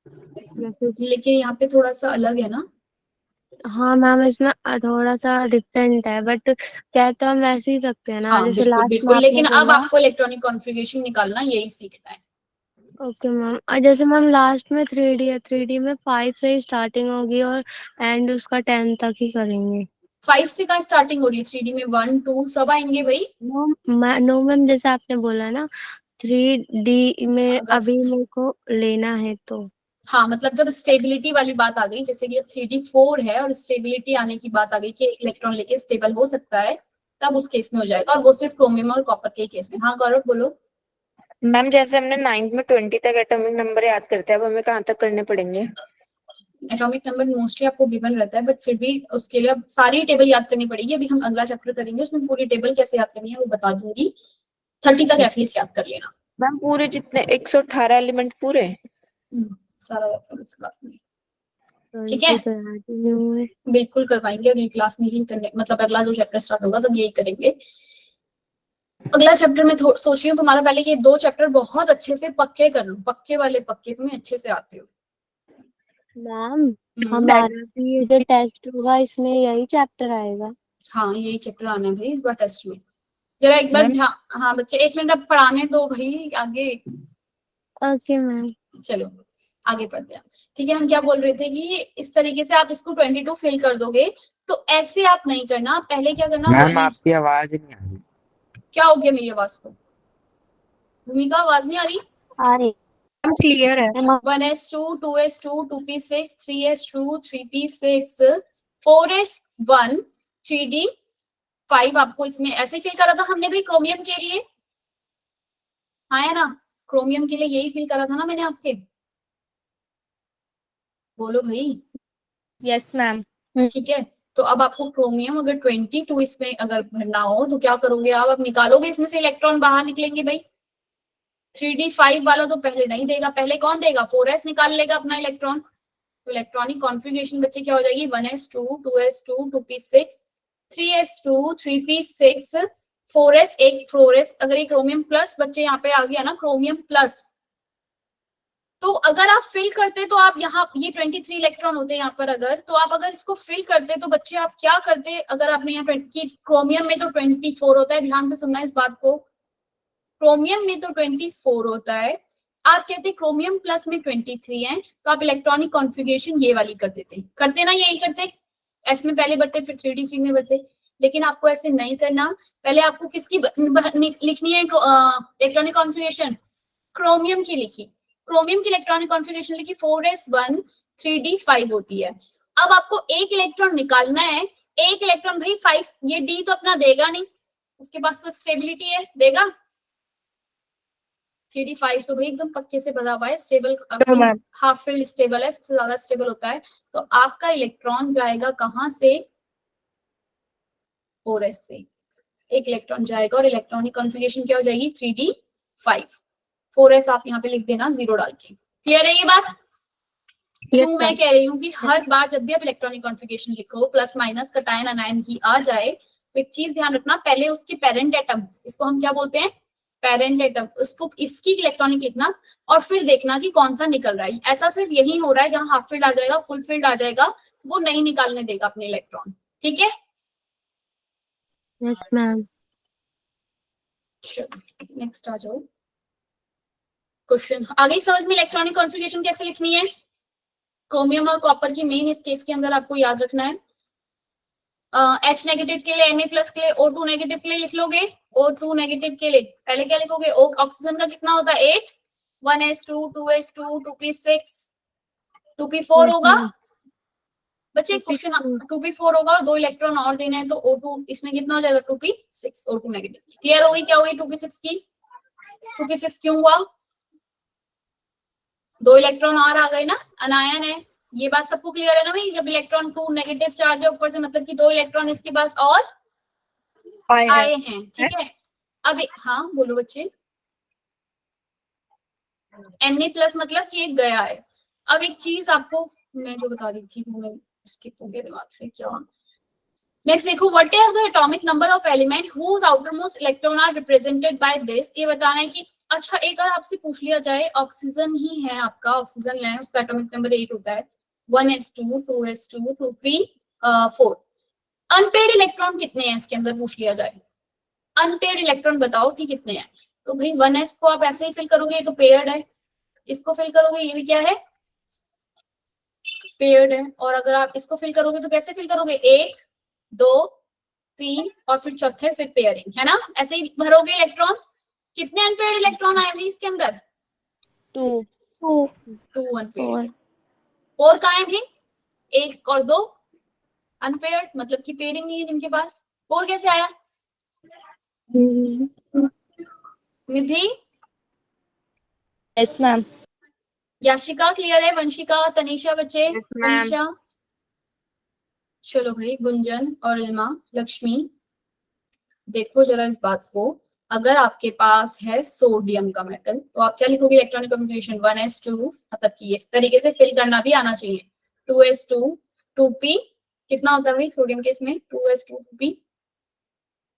लेकिन यहाँ पे थोड़ा सा अलग है ना। हाँ मैम इसमें थोड़ा सा डिफरेंट है, बट क्या तो हम वैसे ही सकते हैं ना, हाँ जैसे बिल्कुल लास्ट में बिल्कुल, आपने लेकिन अब बोला। आपको इलेक्ट्रॉनिक कॉन्फ़िगरेशन निकालना यही सीखना है। ओके मैम, जैसे मैम लास्ट में 3D है, 3D में 5 से ही स्टार्टिंग होगी और एंड उसका 10 तक ही करेंगे। 5 से का स्टार्टिंग हो रही है, 3D में 1 2 सब आएंगे भाई। नो मैम जैसे आपने बोला ना 3D में अभी मेरे को लेना है तो। हाँ मतलब जब स्टेबिलिटी वाली बात आ गई, जैसे कि 3D 4 है और स्टेबिलिटी आने की बात आ गई कि इलेक्ट्रॉन लेके स्टेबल हो सकता है, तब उस केस में हो जाएगा, और वो सिर्फ क्रोमियम और कॉपर के केस में। हाँ गौरव बोलो। मैम जैसे हमने 9th में 20 तक एटॉमिक नंबर याद करते हैं, अब हमें कहाँ तक करने पड़ेंगे? एटॉमिक नंबर मोस्टली आपको गिवन रहता है, बट फिर भी उसके लिए अब सारी टेबल याद करनी पड़ेगी। अभी हम अगला चैप्टर करेंगे, उसमें पूरी टेबल कैसे याद करनी है वो बता दूंगी। 30 तक एटलीस्ट याद कर लेना। मैम पूरे जितने 118 एलिमेंट पूरे सारा याद करना इस क्लास में, ठीक है। तो बिल्कुल करवाएंगे, अगली क्लास में ही करने, मतलब अगला जो चैप्टर स्टार्ट होगा तब यही करेंगे। अगला चैप्टर में सोच रही हूँ तुम्हारा पहले ये 2 चैप्टर बहुत अच्छे से पक्के कर लो, पक्के वाले पक्के, तुम्हें अच्छे से आते हो, मैम हमारा भी ये जो टेस्ट होगा इसमें यही चैप्टर आएगा। हाँ यही चैप्टर आना है भाई इस बार टेस्ट में। जरा एक बार ध्यान, हाँ बच्चे 1 मिनट अब पढ़ाने दो भाई आगे। Okay ma'am. चलो आगे पढ़ते हैं। ठीक है, हम क्या बोल रहे थे कि इस तरीके से आप इसको 22 फिल कर दोगे। तो ऐसे आप नहीं करना, पहले क्या करना, मैम आपकी आवाज नहीं आ रही। क्या हो गया मेरी आवाज को? भूमिका आवाज नहीं आ रही? आ रही क्लियर है। 1s2 2s2 2p6 3s2 3p6 4s1 3d5 आपको इसमें ऐसे फिल करा था हमने भी क्रोमियम के लिए, हाँ है ना? क्रोमियम के लिए यही फिल करा था ना मैंने आपके, बोलो भाई। Yes ma'am. ठीक है, तो अब आपको क्रोमियम अगर 22 इसमें अगर भरना हो तो क्या करोगे आप निकालोगे इसमें से इलेक्ट्रॉन बाहर निकलेंगे भाई। 3d5 वाला तो पहले नहीं देगा, पहले कौन देगा? 4s निकाल लेगा अपना इलेक्ट्रॉन। तो इलेक्ट्रॉनिक कॉन्फ़िगरेशन बच्चे क्या हो जाएगी? 1s2 2s2 2p6 3s2 3p6 4s एक 4s, अगर ये क्रोमियम प्लस बच्चे यहाँ पे आ गया ना, क्रोमियम प्लस, तो अगर आप फिल करते तो आप यहाँ ये 23 इलेक्ट्रॉन होते हैं यहाँ पर, अगर तो आप अगर इसको फिल करते तो बच्चे आप क्या करते? अगर आपने यहाँ क्रोमियम में तो 24 होता है, ध्यान से सुनना इस बात को, क्रोमियम में तो 24 होता है, आप कहते क्रोमियम प्लस में 23 है, तो आप इलेक्ट्रॉनिक कॉन्फ़िगरेशन ये वाली कर देते, करते ना, यही करते, एस में पहले बढ़ते फिर 3d3 में बढ़ते। लेकिन आपको ऐसे नहीं करना, पहले आपको किसकी लिखनी है इलेक्ट्रॉनिक कॉन्फ़िगरेशन? क्रोमियम की लिखी, क्रोमियम की इलेक्ट्रॉनिक कॉन्फ़िगरेशन लिखी 4s1 3d5 होती है। अब आपको एक इलेक्ट्रॉन निकालना है, एक इलेक्ट्रॉन भाई 5, ये डी तो अपना देगा नहीं, उसके पास तो स्टेबिलिटी है, देगा? 3d5 तो भाई एकदम पक्के से बता हुआ है, स्टेबल, हाफ फील्ड स्टेबल है, सबसे ज्यादा स्टेबल होता है। तो आपका इलेक्ट्रॉन जाएगा कहां से? 4s से एक इलेक्ट्रॉन जाएगा और इलेक्ट्रॉनिक कॉन्फ़िगरेशन क्या हो जाएगी? 3d5। 4s आप यहाँ पे लिख देना 0 डाल के। क्लियर है ये बात? क्यों मैं कह रही हूँ कि हर बार जब भी आप इलेक्ट्रॉनिक कॉन्फ़िगरेशन लिखो, प्लस माइनस कटायन अनायन की आ जाए, तो एक चीज ध्यान रखना, पहले उसके पेरेंट एटम, इसको हम क्या बोलते हैं? पेरेंट एटम, उसको इसकी इलेक्ट्रॉनिक लिखना और फिर देखना कि कौन सा निकल रहा है। ऐसा सिर्फ यही हो रहा है जहां हाफ फील्ड आ जाएगा, फुल फील्ड आ जाएगा, वो नहीं निकालने देगा अपने इलेक्ट्रॉन। ठीक है? Yes ma'am. नेक्स्ट आ जाओ क्वेश्चन। आगे समझ में इलेक्ट्रॉनिक कॉन्फ़िगरेशन कैसे लिखनी है? क्रोमियम और कॉपर की मेन इस केस के अंदर आपको याद रखना है, H नेगेटिव के लिए, Na प्लस के लिए, O2 नेगेटिव के लिए लिख लोगे, O2 नेगेटिव के लिए पहले क्या लिखोगे? ऑक्सीजन का कितना होता है? 8, 1s2 2s2 2p6 2p4 होगा बच्चे, क्वेश्चन 2p4 होगा और 2 इलेक्ट्रॉन और देने हैं, तो O2 इसमें कितना हो जाएगा? 2p6, O2 negative. क्लियर हो गई क्या हुई 2p6 की? 2p6 क्यों हुआ? 2 इलेक्ट्रॉन और आ गए ना, अनायन है, ये बात सबको क्लियर है ना भाई? जब इलेक्ट्रॉन 2 नेगेटिव चार्ज है ऊपर से, मतलब कि 2 इलेक्ट्रॉन इसके पास और आए हैं। ठीक है, अब हाँ बोलो बच्चे। Na प्लस मतलब कि एक गया है। अब एक चीज आपको मैं जो बता रही थी वो मैं स्किप हो गया दिमाग से, क्या? नेक्स्ट देखो, what is the atomic number of element whose outermost electron are represented by this. ये बताना है कि अच्छा, एक बार आपसे पूछ लिया जाए, ऑक्सीजन ही है आपका, ऑक्सीजन लें, उसका एटॉमिक नंबर 8 होता है, 1s2 2s2 2p4। Unpaired electron कितने हैं इसके अंदर पूछ लिया जाए, अनपेड इलेक्ट्रॉन बताओ कि कितने हैं? तो भाई 1s को आप ऐसे ही फिल करोगे, ये तो पेयर्ड है, इसको फिल करोगे, ये भी क्या है? पेयर्ड है। और अगर आप इसको फिल करोगे तो कैसे फिल करोगे? 1 2 3 और फिर चौथे फिर पेयरिंग, है ना? ऐसे ही भरोगे इलेक्ट्रॉन्स। कितने अनपेयर्ड इलेक्ट्रॉन आए हैं इसके अंदर? 2 अनपेयर्ड। और कहाँ है भाई? 1 और 2 अनपेयर्ड, मतलब कि पेयरिंग नहीं है जिनके पास। और कैसे आया? Nidhi? Yes ma'am. Yashika clear है? वंशिका, तनीषा बच्चे? Yes, ma'am. तनीषा, चलो भाई, गुंजन और इल्मा, लक्ष्मी, देखो जरा इस बात को, अगर आपके पास है सोडियम का मेटल तो आप क्या लिखोगे इलेक्ट्रॉनिक कॉन्फ़िगरेशन? 1s2, मतलब कि इस तरीके से फिल करना भी आना चाहिए, 2s2 2p, कितना होता है भाई सोडियम के इसमें? 2s2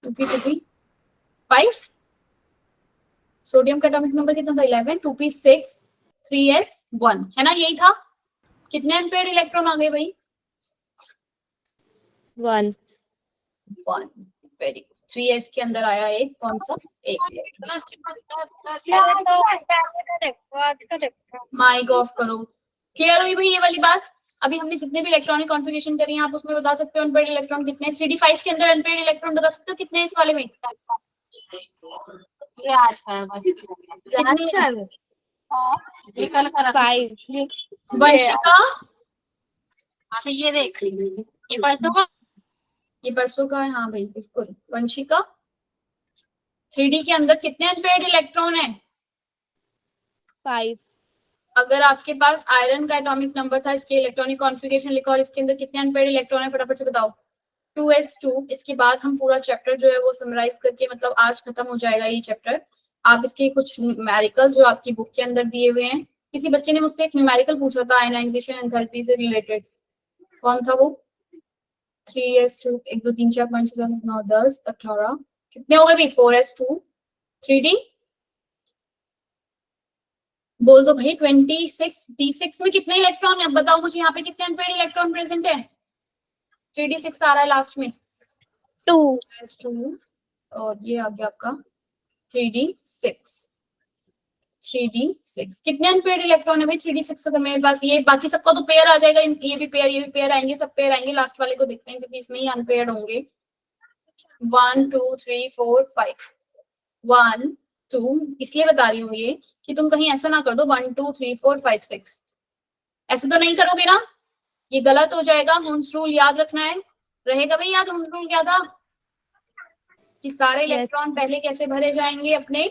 2p 5। सोडियम का एटॉमिक नंबर कितना था? 11, 2p6 3s1, है ना? यही था। कितने अनपेयर्ड इलेक्ट्रॉन आ गए भाई? 1. 1. Very good. 3s के अंदर आया एक, कौन सा? एक। माइक ऑफ करो। क्लियर हुई भाई ये वाली बात? अभी हमने जितने भी इलेक्ट्रॉनिक कॉन्फ़िगरेशन करी हैं, आप उसमें बता सकते हो अनपेयर्ड इलेक्ट्रॉन कितने हैं? 3d5 के अंदर अनपेयर्ड इलेक्ट्रॉन बता सकते हो कितने हैं इस वाले में? कितने? 5. वंशिका, ये देख लीजिए, ये परसों का ये परसों का है। हाँ भाई बिल्कुल। वंशिका, 3d के अंदर कितने अनपेयर्ड इलेक्ट्रॉन है? 5. अगर आपके पास आयरन का एटॉमिक नंबर था, इसके इलेक्ट्रॉनिक कॉन्फ़िगरेशन लिखा और इसके अंदर कितने अनपेयर्ड इलेक्ट्रॉन है, फटाफट से बताओ। 2s2। इसके बाद हम पूरा चैप्टर जो है वो समराइज करके, मतलब आज खत्म हो जाएगा ये चैप्टर। आप इसके कुछ न्यूमेरिकल्स जो आपकी बुक के अंदर दिए हुए हैं, किसी बच्चे ने मुझसे एक न्यूमेरिकल पूछा था आयनाइजेशन एंथैल्पी से रिलेटेड, कौन था वो? 3s2 1 2 3 4 5 6 7 8 9 10 18 कितने हो गए भाई? 4s2 3d बोल दो भाई। 26 d6 में कितने इलेक्ट्रॉन है? अब बताओ मुझे यहाँ पे कितने अनपेयर्ड इलेक्ट्रॉन प्रेजेंट है? 3d6 आ रहा है लास्ट में। 2 और ये आ गया आपका 3d6। 3d6 कितने अनपेयर्ड इलेक्ट्रॉन है भाई? 3d6 अगर मेरे पास ये, बाकी सबका तो पेयर आ जाएगा, ये भी पेयर, ये भी पेयर आएंगे, सब पेयर आएंगे। लास्ट वाले को देखते हैं क्योंकि इसमें ही अनपेयर्ड होंगे। 1 2 3 4 5 1 2 इसलिए बता रही हूँ ये कि तुम कहीं ऐसा ना कर दो 1 2 3 4 5 6, ऐसे तो नहीं करोगे ना, ये गलत हो जाएगा। हुंस रूल याद रखना है, रहेगा भाई याद? हुंस रूल क्या था कि सारे इलेक्ट्रॉन पहले कैसे भरे जाएंगे अपने?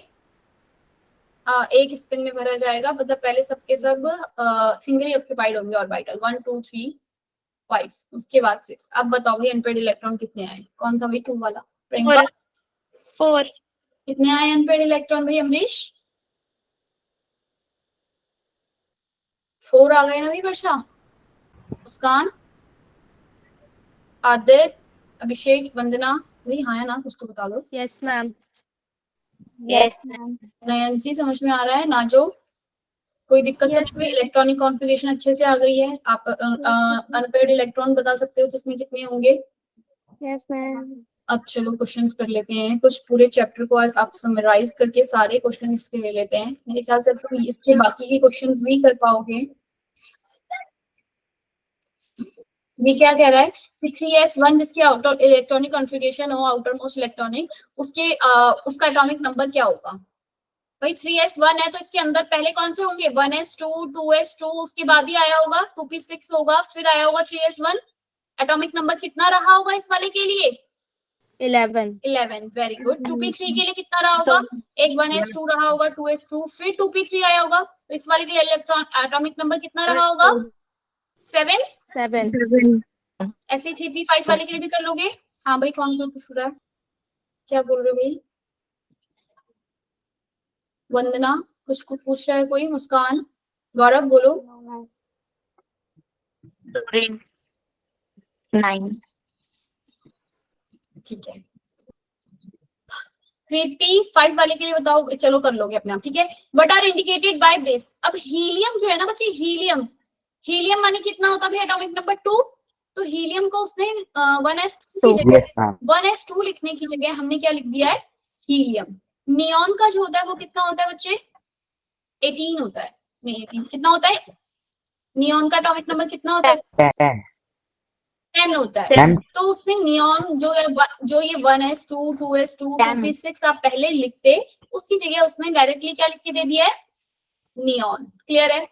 एक स्पिन में भरा जाएगा, मतलब पहले सबके सब सिंगली ऑक्यूपाइड होंगे ऑर्बिटल 1 2 3 5, उसके बाद 6। अब बताओ भाई अनपेयर्ड इलेक्ट्रॉन कितने आए? कौन था भाई 2 वाला? प्रियंका 4 कितने आए अनपेयर्ड इलेक्ट्रॉन भाई? अमरीश 4 आ गए ना भाई? वर्षा, मुस्कान, आदित्य, अभिषेक, वंदना भाई हाँ है ना? कुछ तो बता दो। Yes, ma'am. Yes ma'am. नयंसी समझ में आ रहा है? नाजो कोई दिक्कत तो नहीं हुई? इलेक्ट्रॉनिक कॉन्फ़िगरेशन अच्छे से आ गई है? आप अनपेयर्ड इलेक्ट्रॉन बता सकते हो किसमें कितने होंगे? Yes ma'am. अब चलो क्वेश्चंस कर लेते हैं कुछ। पूरे चैप्टर को आज आप समराइज करके सारे क्वेश्चन इसके ले लेते हैं। मेरे ख्याल से तुम इसके बाकी के क्वेश्चंस भी कर पाओगे। ये क्या कह रहा है कि 3s1 जिसकी आउटर इलेक्ट्रॉनिक कॉन्फ़िगरेशन हो, आउटर मोस्ट इलेक्ट्रॉनिक, उसके उसका एटॉमिक नंबर क्या होगा? भाई 3s1 है तो इसके अंदर पहले कौन से होंगे? 1s2 2s2, उसके बाद ही आया होगा 2p6 होगा, फिर आया होगा 3s1। एटॉमिक नंबर कितना रहा होगा इस वाले के लिए? 11. 11। Very good. 2p3 के लिए कितना रहा होगा? एक 1s2 रहा होगा, 2s2, फिर 2p3 आया होगा, तो इस वाले के लिए इलेक्ट्रॉन एटॉमिक नंबर कितना रहा होगा? 7। 7. ऐसे 3p5 वाले के लिए भी कर लोगे? हाँ भाई कौन कौन पूछ रहा है? क्या बोल रहे हो भाई? वंदना कुछ कुछ पूछ रहा है कोई? मुस्कान, गौरव बोलो। 9 ठीक है। 3p5 वाले के लिए बताओ, चलो कर लोगे अपने आप, ठीक है। What are indicated by this? अब हीलियम जो है ना बच्चे, हीलियम, हीलियम माने कितना होता है एटॉमिक नंबर 2? तो हीलियम को उसने 1s2 की जगह 1s2 लिखने की जगह हमने क्या लिख दिया है? हीलियम। नियॉन का जो होता है वो कितना होता है बच्चे? 18 होता है। नहीं 18 कितना होता है? नियॉन का एटॉमिक नंबर कितना होता है? 10 होता है। मैम तो उसने नियॉन जो ये 1s2 2s2 2p6 आप पहले लिखते, उसकी जगह उसने डायरेक्टली क्या लिख के दे दिया है? नियॉन। क्लियर है?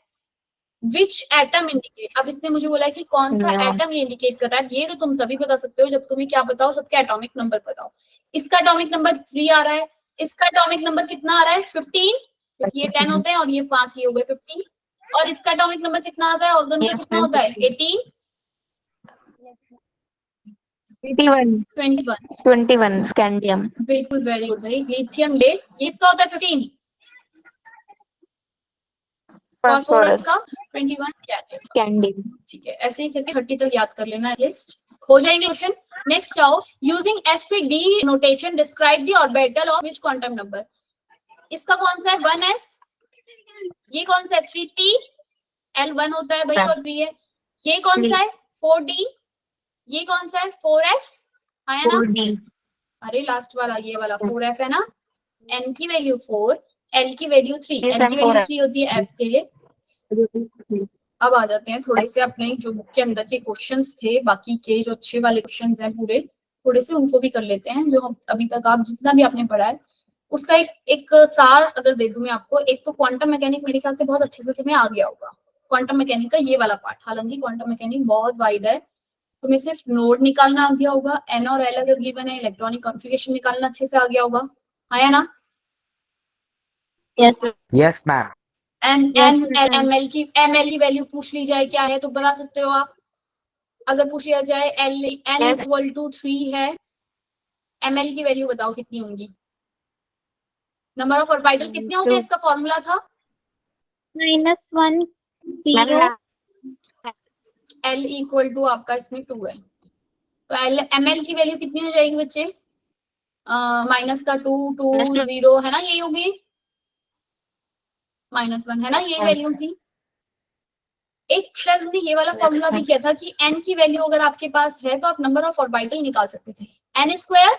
विच एटम इंडिकेट, अब इसने मुझे बोला है कि कौन सा एटम ये इंडिकेट कर रहा है। ये तो तुम तभी बता सकते हो जब तुम्हें क्या बताओ, सबके एटॉमिक नंबर बताओ। इसका एटॉमिक नंबर 3 आ रहा है, इसका एटॉमिक नंबर कितना आ रहा है? 15, क्योंकि ये 10 होते हैं और ये 5 ही हो गए 15। और इसका एटॉमिक नंबर कितना आता है? ऑर्गन का कितना होता है? 18 21 स्कैंडियम। बिल्कुल, वेरी गुड भाई। लिथियम ये इसका होता है 15, फास्फोरस का 21 स्कैंडियम। ठीक है। ऐसे ही करके 30 तक याद कर लेना एटलीस्ट, हो जाएंगे क्वेश्चन। नेक्स्ट आओ, using sp_d notation describe the orbital of which quantum number? इसका कौन सा है? 1s, ये कौन सा है? 3p L 1 होता है भाई और 3 है। ये कौन सा है 4D, ये कौन सा है 4F है ना, 4D। अरे लास्ट वाला ये वाला 4F है ना। N की वैल्यू 4, L की वैल्यू 3, Yes, N की वैल्यू M4 3 होती है F के लिए। अब आ जाते हैं थोड़े से अपने जो बुक के अंदर के क्वेश्चंस थे, बाकी के जो अच्छे वाले क्वेश्चंस हैं पूरे, थोड़े से उनको भी कर लेते हैं। जो अभी तक आप जितना भी आपने पढ़ा है उसका एक सार अगर दे दूं मैं आपको, एक तो क्वांटम मैकेनिक मेरे ख्याल से बहुत अच्छे से तुम्हें आ गया होगा, क्वांटम मैकेनिक का ये वाला पार्ट। हालांकि क्वांटम मैकेनिक बहुत वाइड है, तुम्हें सिर्फ नोड निकालना आ गया होगा, एन और एल अगर गिवन है, इलेक्ट्रॉनिक कॉन्फ़िगरेशन निकालना अच्छे से आ गया होगा, है ना। Yes, yes ma'am. N Yes, n ma'am. M l की वैल्यू पूछ ली जाए क्या है तो बता सकते हो आप। अगर पूछ लिया जाए l n Yes. Equal to 3 है, एम एल की वैल्यू बताओ कितनी होंगी। नंबर ऑफ ऑर्बिटल कितने होते हैं, इसका फॉर्मूला था -1 0 ma'am, एल इक्वल टू आपका इसमें 2 है, तो एल एम एल की वैल्यू कितनी हो जाएगी बच्चे, माइनस का 2 2 0 है ना, यही होगी -1 है ना, यही वैल्यू थी। एक शायद हमने ये वाला फॉर्मूला भी किया था कि n की वैल्यू अगर आपके पास है तो आप नंबर ऑफ ऑर्बिटल निकाल सकते थे, n square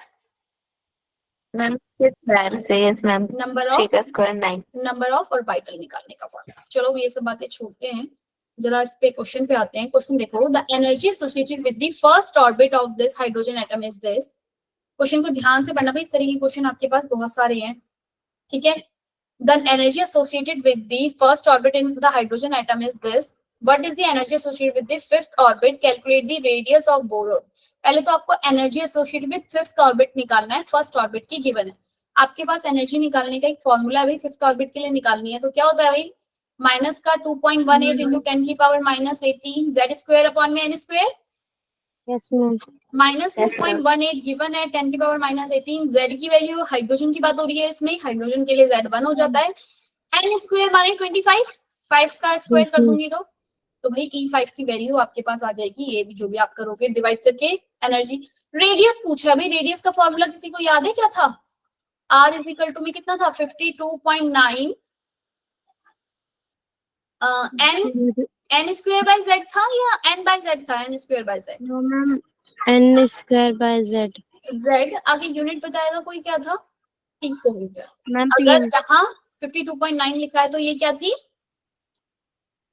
ma'am, yes, ma'am, yes, ma'am, number 3 of का स्क्वायर 9। नंबर ऑफ ऑर्बिटल निकालने का फॉर्मूला। चलो ये सब बातें छोड़ते हैं, जरा इस पे क्वेश्चन पे आते हैं। क्वेश्चन देखो, the energy associated with the first orbit of this hydrogen atom is this. Question को ध्यान से पढ़ना भाई, इस तरह के क्वेश्चन आपके पास बहुत सारे हैं, ठीक है। The energy associated with the first orbit in the hydrogen atom is this. What is the energy associated with the fifth orbit? Calculate the radius of boron. पहले तो आपको energy associated with fifth orbit निकालना है, first orbit की given है। आपके पास energy निकालने का एक फॉर्मूला है, fifth orbit के लिए निकालनी है, तो क्या होता है भाई, माइनस का 2.18 into 10 की पावर -18 z स्क्वायर अपॉन में n square, Yes, ma'am. Minus Yes, ma'am. 2.18 given है, 10 की पावर -18, z की वैल्यू, हाइड्रोजन की बात हो रही है इसमें, हाइड्रोजन के लिए z1 हो जाता है, n स्क्वायर माने 25, 5 का स्क्वायर कर दूंगी तो भाई E5 की वैल्यू आपके पास आ जाएगी, ये भी जो भी आप करोगे डिवाइड करके एनर्जी। रेडियस पूछा भाई, रेडियस का फॉर्मूला किसी को याद है क्या था, r इज इक्वल टू में कितना था 52.9 n स्क्वायर बाय z था या n बाय z था, n square by z, No, ma'am. N square by Z. z आगे यूनिट बताएगा कोई, क्या था पिकोमीटर। Ma'am, अगर यहाँ 52.9 लिखा है तो ये क्या थी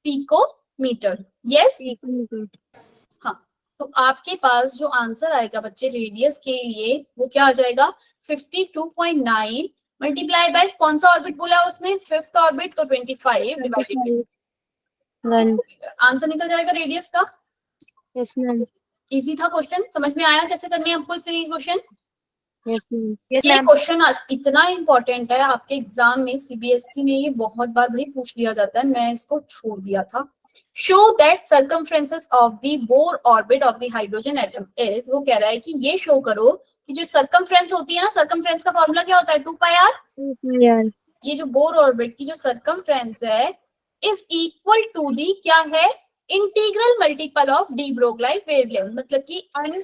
पिकोमीटर, यस। हाँ, तो आपके पास जो आंसर आएगा बच्चे रेडियस के लिए वो क्या आ जाएगा 52.9 मल्टीप्लाई बाय कौन सा ऑर्बिट बोला है उसने, फिफ्थ ऑर्बिट, तो 25 डिवाइडेड 1. आंसर निकल जाएगा रेडियस का। Yes, ma'am. इजी था क्वेश्चन, समझ में आया कैसे करनी है आपको इस तरीके की क्वेश्चन। Yes, ma'am. ये क्वेश्चन इतना इंपॉर्टेंट है आपके एग्जाम में, सीबीएसई में ये बहुत बार भाई पूछ लिया जाता है, मैं इसको छोड़ दिया था। Show that circumferences of the Bohr orbit of the hydrogen atom is, वो कह रहा है कि ये शो करो कि जो सर्कमफ्रेंस होती है ना, सर्कमफ्रेंस का फॉर्मूला क्या होता है 2πr, Yeah. ये जो बोर ऑर्बिट की जो सर्कमफ्रेंस है इज इक्वल टू दी क्या है, integral multiple of de Broglie wavelength, मतलब कि n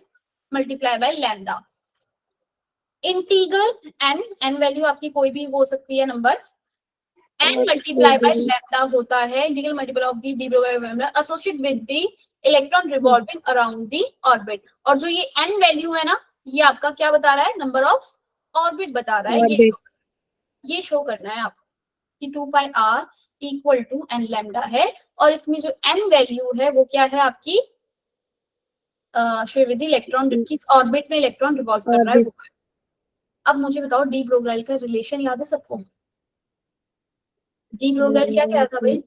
multiply by lambda. Integral n value आपकी कोई भी हो सकती है number, n multiply by lambda होता है integral multiple of the de Broglie wavelength associated with the electron revolving around the orbit. और जो ये n वैल्यू है ना, ये आपका क्या बता रहा है, नंबर ऑफ ऑर्बिट बता रहा है। ये शो करना है आपको कि 2πr equal to n lambda है, और इसमें जो n वैल्यू है वो क्या है आपकी शो विद द इलेक्ट्रॉन, किस ऑर्बिट में इलेक्ट्रॉन रिवॉल्व कर रहा है वो है। अब मुझे बताओ डी ब्रोगली का रिलेशन याद है सबको, डी ब्रोगली क्या कह था भाई,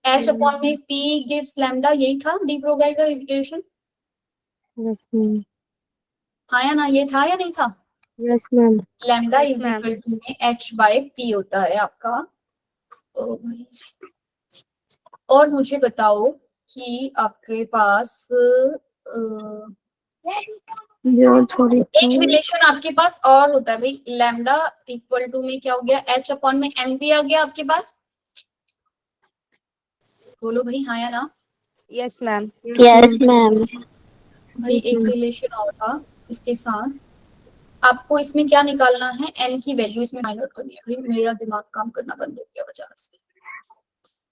H अपॉन में P गिव्स लैम्डा, यही था डी ब्रोगली का रिलेशन। Yes, ma'am. हाँ या ना, ये था या नहीं था, Yes, ma'am. Lambda Yes, is ma'am. Equal to में H बाय P होता है आपका। ओ भाई, और मुझे बताओ कि आपके पास जो थोड़ी एक रिलेशन आपके पास और होता है भाई, लैम्डा इक्वल टू में क्या हो गया, H अपॉन में M भी आ गया आपके पास, बोलो भाई हाँ या ना। Yes, ma'am. Yes, ma'am. भाई एक रिलेशन और था इसके साथ, आपको इसमें क्या निकालना है, n की वैल्यू इसमें फाइंड आउट करनी है। भाई मेरा दिमाग काम करना बंद हो गया अचानक से,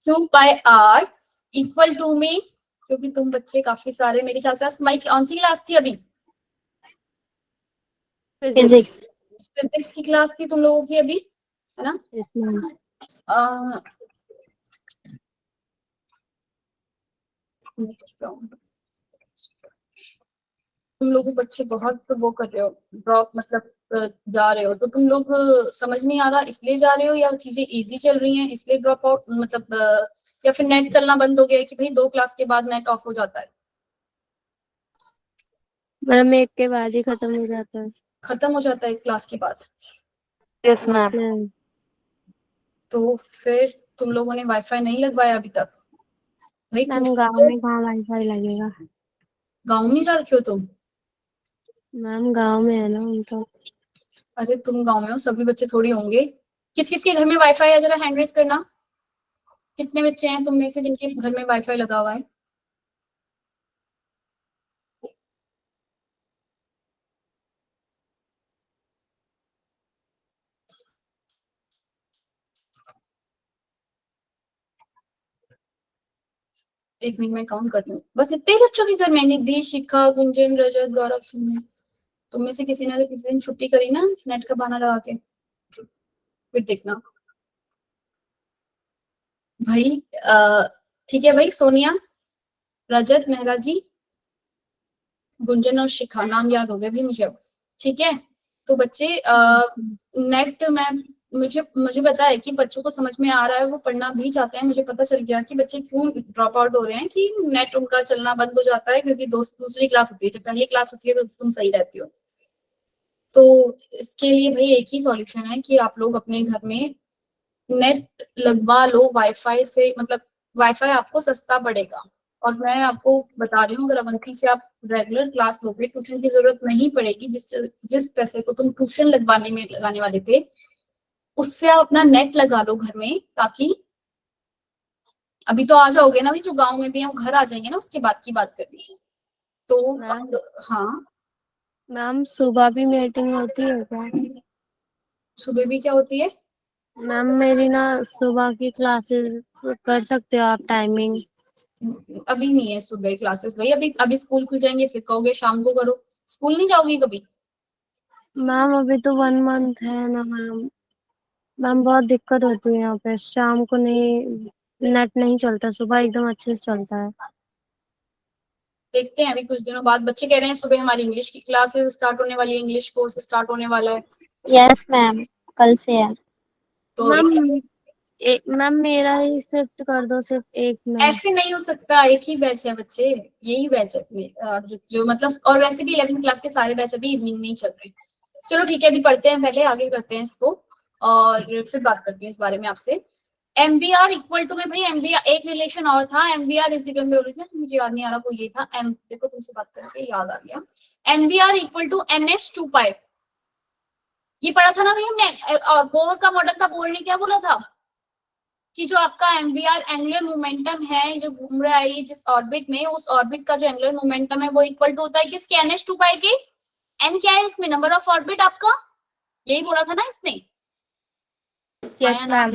2 पाई r इक्वल टू में, क्योंकि तुम बच्चे काफी सारे मेरे ख्याल से तुम्हारी कौन सी क्लास थी अभी? फिजिक्स। फिजिक्स की क्लास थी तुम लोगों की अभी, है ना? Yes, ma'am. तुम लोग बच्चे बहुत वो कर रहे हो, ड्रॉप मतलब जा रहे हो, तो तुम लोग समझ नहीं आ रहा इसलिए जा रहे हो, या चीजें इजी चल रही हैं इसलिए ड्रॉप आउट, मतलब या फिर नेट चलना बंद हो गया है कि भाई 2 क्लास के बाद नेट ऑफ हो जाता है? मैम एक के बाद ही खत्म हो जाता है। खत्म हो जाता है 1 क्लास के बाद? Yes ma'am. मैम तो फिर तुम लोगों ने वाईफाई नहीं लगवाया अभी तक? भाई मैम गांव तो में कहाँ वाईफाई लगेगा? गाँव में जा रखे हो तुम? मैम गांव में है ना हम तो। अरे तुम गाँव में हो, सभी बच्चे थोड़ी होंगे। किस किस के घर में वाईफाई है, जरा हैंड रेज करना। कितने बच्चे हैं तुम में से जिनके घर में वाईफाई लगा हुआ है? एक मिनट में काउंट करती हूँ। बस इतने ही बच्चों के घर में? निधि, शिखा, गुंजन, रजत, गौरव, सुमन। तुम में से किसी ने अगर किसी दिन छुट्टी करी ना नेट का बहाना लगा के, फिर देखना भाई। ठीक है भाई, सोनिया, रजत, मेहरा जी, गुंजन और शिखा, नाम याद हो गए भाई मुझे अब। ठीक है, तो बच्चे नेट में मुझे मुझे पता है कि बच्चों को समझ में आ रहा है, वो पढ़ना भी चाहते हैं। मुझे पता चल गया कि बच्चे क्यों ड्रॉप आउट हो रहे हैं, कि नेट उनका चलना बंद हो जाता है क्योंकि दूसरी क्लास होती है। जब पहली क्लास होती है तो तुम सही रहती हो। तो इसके लिए भाई एक ही सॉल्यूशन है कि आप लोग अपने घर में नेट लगवा लो वाईफाई से, मतलब वाईफाई आपको सस्ता पड़ेगा। और मैं आपको बता रही हूँ, अगर अवंती से आप रेगुलर क्लास लोगे, ट्यूशन की जरूरत नहीं पड़ेगी। जिस पैसे को तुम ट्यूशन लगवाने में लगाने वाले थे, उससे आप अपना नेट लगा लो घर में, ताकि अभी तो आ जाओगे ना, अभी जो गांव में भी है वो घर आ जाएंगे ना, उसके बाद की बात कर रही है। तो मैम हाँ, मैम सुबह भी मीटिंग होती है क्या? सुबह भी क्या होती है? मैम मेरी ना सुबह की क्लासेस कर सकते हो आप टाइमिंग? अभी नहीं है सुबह क्लासेस भाई, अभी अभी स्कूल खुल जाएंगे फिर कहोगे शाम को करो। स्कूल नहीं जाओगी कभी? मैम अभी तो 1 मंथ है ना मैम। मैम बहुत दिक्कत होती है यहाँ पे, शाम को नहीं नेट नहीं चलता, सुबह एकदम अच्छे से चलता है। देखते हैं अभी कुछ दिनों बाद। बच्चे कह रहे हैं सुबह हमारी इंग्लिश की क्लासेस स्टार्ट होने वाली है, इंग्लिश कोर्स स्टार्ट होने वाला है। यस मैम, कल से है। तो मैम मेरा ही शिफ्ट कर दो सिर्फ एक में। ऐसे नहीं हो सकता, एक ही बैच है बच्चे, यही बैच है। और जो मतलब, और वैसे भी 11th क्लास के सारे बैच अभी इवनिंग में ही चल रहे हैं। चलो ठीक है, अभी पढ़ते हैं, पहले आगे करते हैं इसको और फिर बात करती हूँ इस बारे में आपसे। MVR इक्वल टू में भाई, MVR एक रिलेशन और था, MVR इज इक्वल में ओरिजिनल, मुझे याद नहीं आ रहा वो ये था। देखो तुमसे बात करके याद आ गया। MVR इक्वल टू NH2 पाई, ये पढ़ा था ना भाई हमने। और बोर का मॉडल था, बोर ने क्या बोला था कि जो आपका MVR एंगुलर मोमेंटम है जो घूम रहा है जिस ऑर्बिट में, उस ऑर्बिट का जो एंगुलर मोमेंटम है वो इक्वल टू होता है किसके? NH2 पाई के। n क्या है इसमें? नंबर ऑफ ऑर्बिट आपका, यही बोला था ना इसने। Yes ma'am.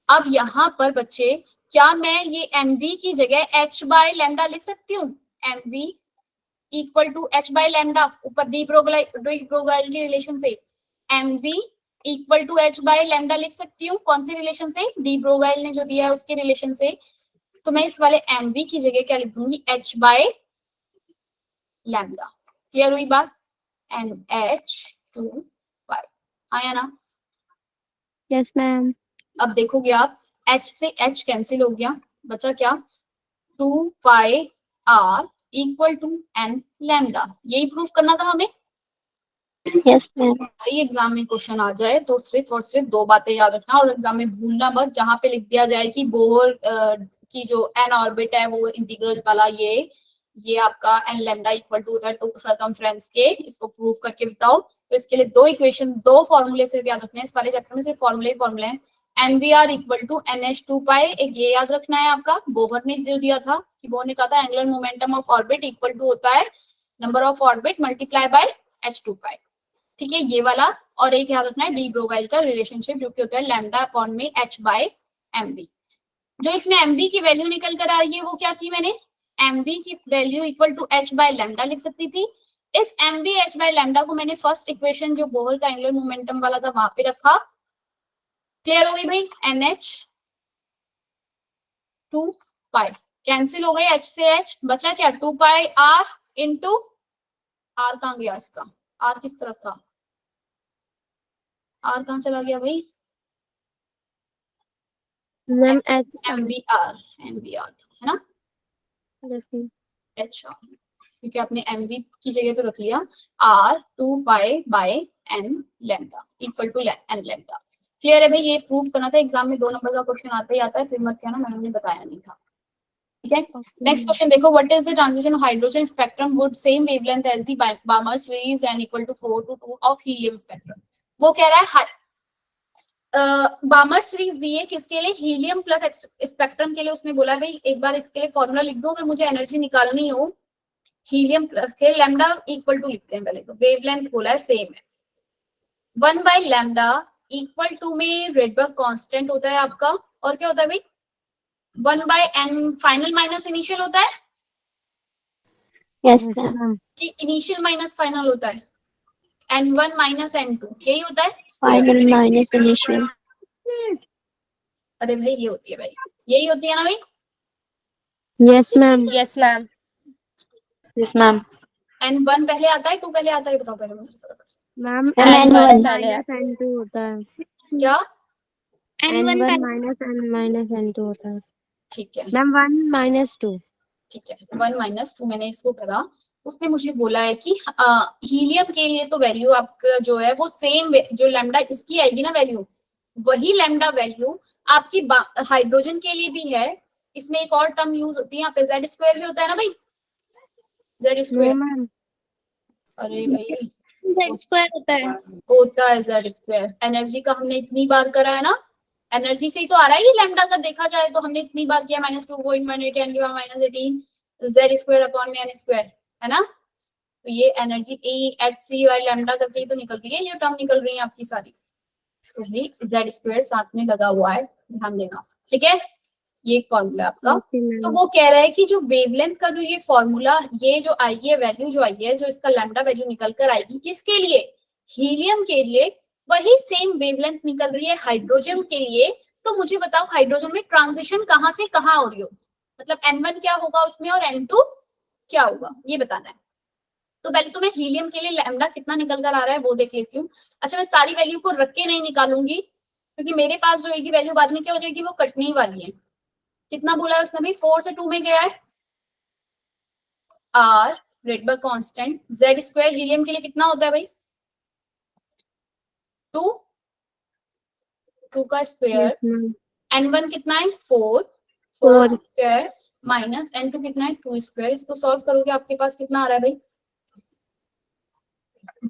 अब यहाँ पर बच्चे, क्या मैं ये mv की जगह h बाय लैम्डा लिख सकती हूँ? mv equal to h by lambda, ऊपर डी ब्रोगल के रिलेशन से mv equal to h by lambda लिख सकती हूँ। कौन से रिलेशन से? डी ब्रोगल ने जो दिया है उसके रिलेशन से। तो मैं इस वाले mv की जगह क्या लिख दूंगी? h by lambda. क्लियर हुई बात? NH2 पाई, आया ना? Yes ma'am. अब देखोगे आप, h से h कैंसिल हो गया, बचा क्या? 2 pi r equal to n lambda. यही प्रूफ करना था हमें। Yes ma'am. भाई एग्जाम में क्वेश्चन आ जाए तो सिर्फ और सिर्फ 2 बातें याद रखना, और एग्जाम में भूलना मत। जहां पे लिख दिया जाए कि बोर की जो n ऑर्बिट है वो इंटीग्रल वाला, ये आपका n लैम्डा इक्वल टू होता है टू सर्कमफ्रेंस के, इसको प्रूफ करके बताओ। तो इसके लिए 2 इक्वेशन, 2 फॉर्मूले सिर्फ याद रखने हैं। इस वाले चैप्टर में सिर्फ फॉर्मूले हैं। MVR इक्वल टू NH2 पाई, एक ये याद रखना है आपका। बोहर ने जो दिया था कि बोहर ने कहा था angular momentum of orbit equal to होता है number of orbit multiply by H2 pi. ठीक है, ये वाला। और एक याद रखना है डी ब्रोगाइल का रिलेशनशिप, जो कि होता है लैम्डा अपॉन में h बाय mv। जो इसमें mv की वैल्यू निकल कर आ रही है वो क्या की मैंने, mv की value equal to h by lambda लिख सकती थी। इस mv h बाय लैम्डा को मैंने फर्स्ट इक्वेशन जो बोहर का एंगुलर मोमेंटम वाला था वहां पे रखा। क्लियर हो गई भाई, nh 2 पाई कैंसिल हो गई, h से h बचा क्या 2 पाई r इंटू r कहाँ गया इसका, r किस तरफ था, r कहाँ चला गया भाई, मैम एच MBR है ना, अच्छा क्योंकि आपने MV की जगह तो रख लिया R 2 pi by n lambda equal to n lambda. Clear है भाई, ये प्रूफ करना था, एग्जाम में 2 नंबर का क्वेश्चन आता ही आता है, फिर मत कहना मैंने बताया नहीं था। ठीक है, नेक्स्ट क्वेश्चन देखो, what is the transition of hydrogen spectrum would same wavelength as the Balmer series and equal to 4 to 2 of helium spectrum. वो कह रहा है बार्मर सीरीज दी है किसके लिए, हीलियम प्लस स्पेक्ट्रम के लिए। उसने बोला भाई एक बार इसके लिए फॉर्मूला लिख दो अगर मुझे एनर्जी निकालनी हो, हीलियम प्लस के लैम्डा इक्वल टू लिखते हैं पहले तो, वेवलेंथ बोला है सेम है, 1 बाय लैम्डा इक्वल टू में रेडबर्ग कांस्टेंट होता है आपका, और क्या होता है भाई 1 by n final minus initial होता है Yes, ma'am. कि इनिशियल माइनस फाइनल होता है, n1 माइनस n2 यही होता है Final minus initial. अरे भाई ये होती है भाई, यही होती है ना भाई, yes ma'am. Yes ma'am. Yes, ma'am. n1 पहले आता है 2 पहले आता है, बताओ पहले मुझे मैम N1 माइनस n2 होता है, क्या, n1 माइनस n2 होता है ठीक है मैम, 1 माइनस 2। ठीक है 1 माइनस 2 मैंने इसको करा। उसने मुझे बोला है कि हीलियम के लिए तो वैल्यू आपका जो है वो सेम, जो लैम्डा इसकी आएगी ना वैल्यू, वही लैम्डा वैल्यू आपकी हाइड्रोजन के लिए भी है। इसमें एक और टर्म यूज होती है यहाँ पे, जेड स्क्वायर भी होता है ना भाई, जेड नो स्क्वायर, मैम, अरे भाई Z square होता है। जेड स्क्वायर, एनर्जी का हमने इतनी बार करा है ना, एनर्जी से ही तो आ रहा है ये लैम्डा, अगर देखा जाए तो हमने इतनी बार किया -2.18 10 की पावर -18 जेड स्क्वायर अपॉन में n स्क्वायर है ना, तो ये energy a h c y lambda करके ही तो निकल रही है, ये टर्म निकल रही है आपकी सारी, तो भी जेड स्क्वायर साथ में लगा हुआ है, ध्यान देना। ठीक है, ये फॉर्मूला है आपका। तो वो कह रहा है कि जो वेवलेंथ का जो ये फॉर्मूला, ये जो आई है वैल्यू जो आई है, जो इसका लैम्डा वैल्यू निकल कर आएगी किसके लिए, हीलियम के लिए, वही सेम वेवलेंथ निकल रही है हाइड्रोजन के लिए। तो मुझे बताओ हाइड्रोजन में ट्रांजिशन कहां से कहां हो रही हो, मतलब n1 क्या होगा उसमें और n2 क्या होगा ये बताना है। तो पहले तो मैं हीलियम के लिए लैम्डा कितना निकल कर आ रहा है वो देख लेती हूँ। अच्छा मैं सारी वैल्यू को रख के नहीं निकालूंगी क्योंकि मेरे पास जो होगी वैल्यू बाद में क्या हो जाएगी, वो कटने ही वाली है। कितना बोला है उसने भी, 4 से 2 में गया है, R Rydberg constant, z square helium के लिए कितना होता है भाई 2 का स्क्वायर, n1 कितना है 4 स्क्वायर माइनस n2 कितना है 2 स्क्वायर। इसको सॉल्व करोगे आपके पास कितना आ रहा है भाई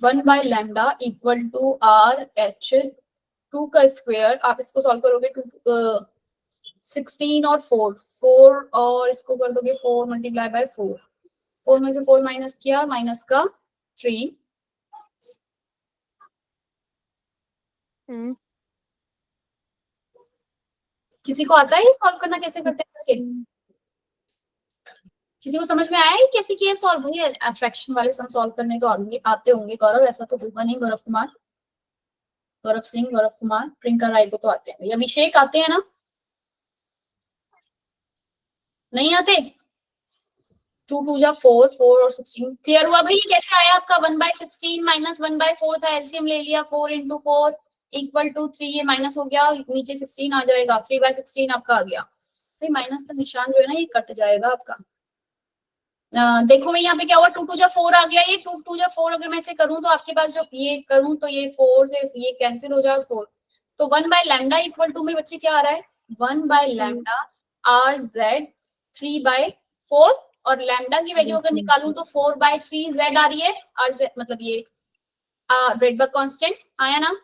1 by lambda equal to R H 2 का स्क्वायर। आप इसको सॉल्व करोगे 16 और 4 और इसको कर दोगे 4 मल्टीप्लाई बाय 4 में से 4 माइनस किया, माइनस का 3। किसी को आता है ये सॉल्व करना कैसे करते हैं, किसी को समझ में आया है कैसे किया सॉल्व? भैया फ्रैक्शन वाले सम सॉल्व करने तो आते होंगे गौरव, ऐसा तो होगा नहीं, गौरव कुमार, गौरव सिंह, गौरव कुमार, प्रियंका राय को तो आते हैं, अभिषेक आते हैं ना, नहीं आते? 2 2 जा 4 4 और 16 क्लियर हुआ भाई। कैसे आया आपका 1/16 माइनस 1/4 था, एलसीएम ले लिया 4 × 4 इक्वल टू 3, ये माइनस हो गया, नीचे 16 आ जाएगा, 3/16 आपका आ गया भाई। माइनस का निशान जो है ना ये कट जाएगा आपका। देखो भाई यहाँ पे क्या हुआ 2 2 जा 4 आ गया, ये 2 2 जा 4 अगर मैं इसे करूं तो आपके पास जो ये करूं तो ये 4 से ये कैंसिल हो जाए 4, तो 1 बाय लैम्डा इक्वल टू में बच्चे क्या आ रहा है 1 बाय लैम्डा आर जेड 3/4, और लैम्डा की वैल्यू अगर निकालूं तो 4/3 जेड आ रही है, आर जेड मतलब ये रेडबर्ग कांस्टेंट आया ना।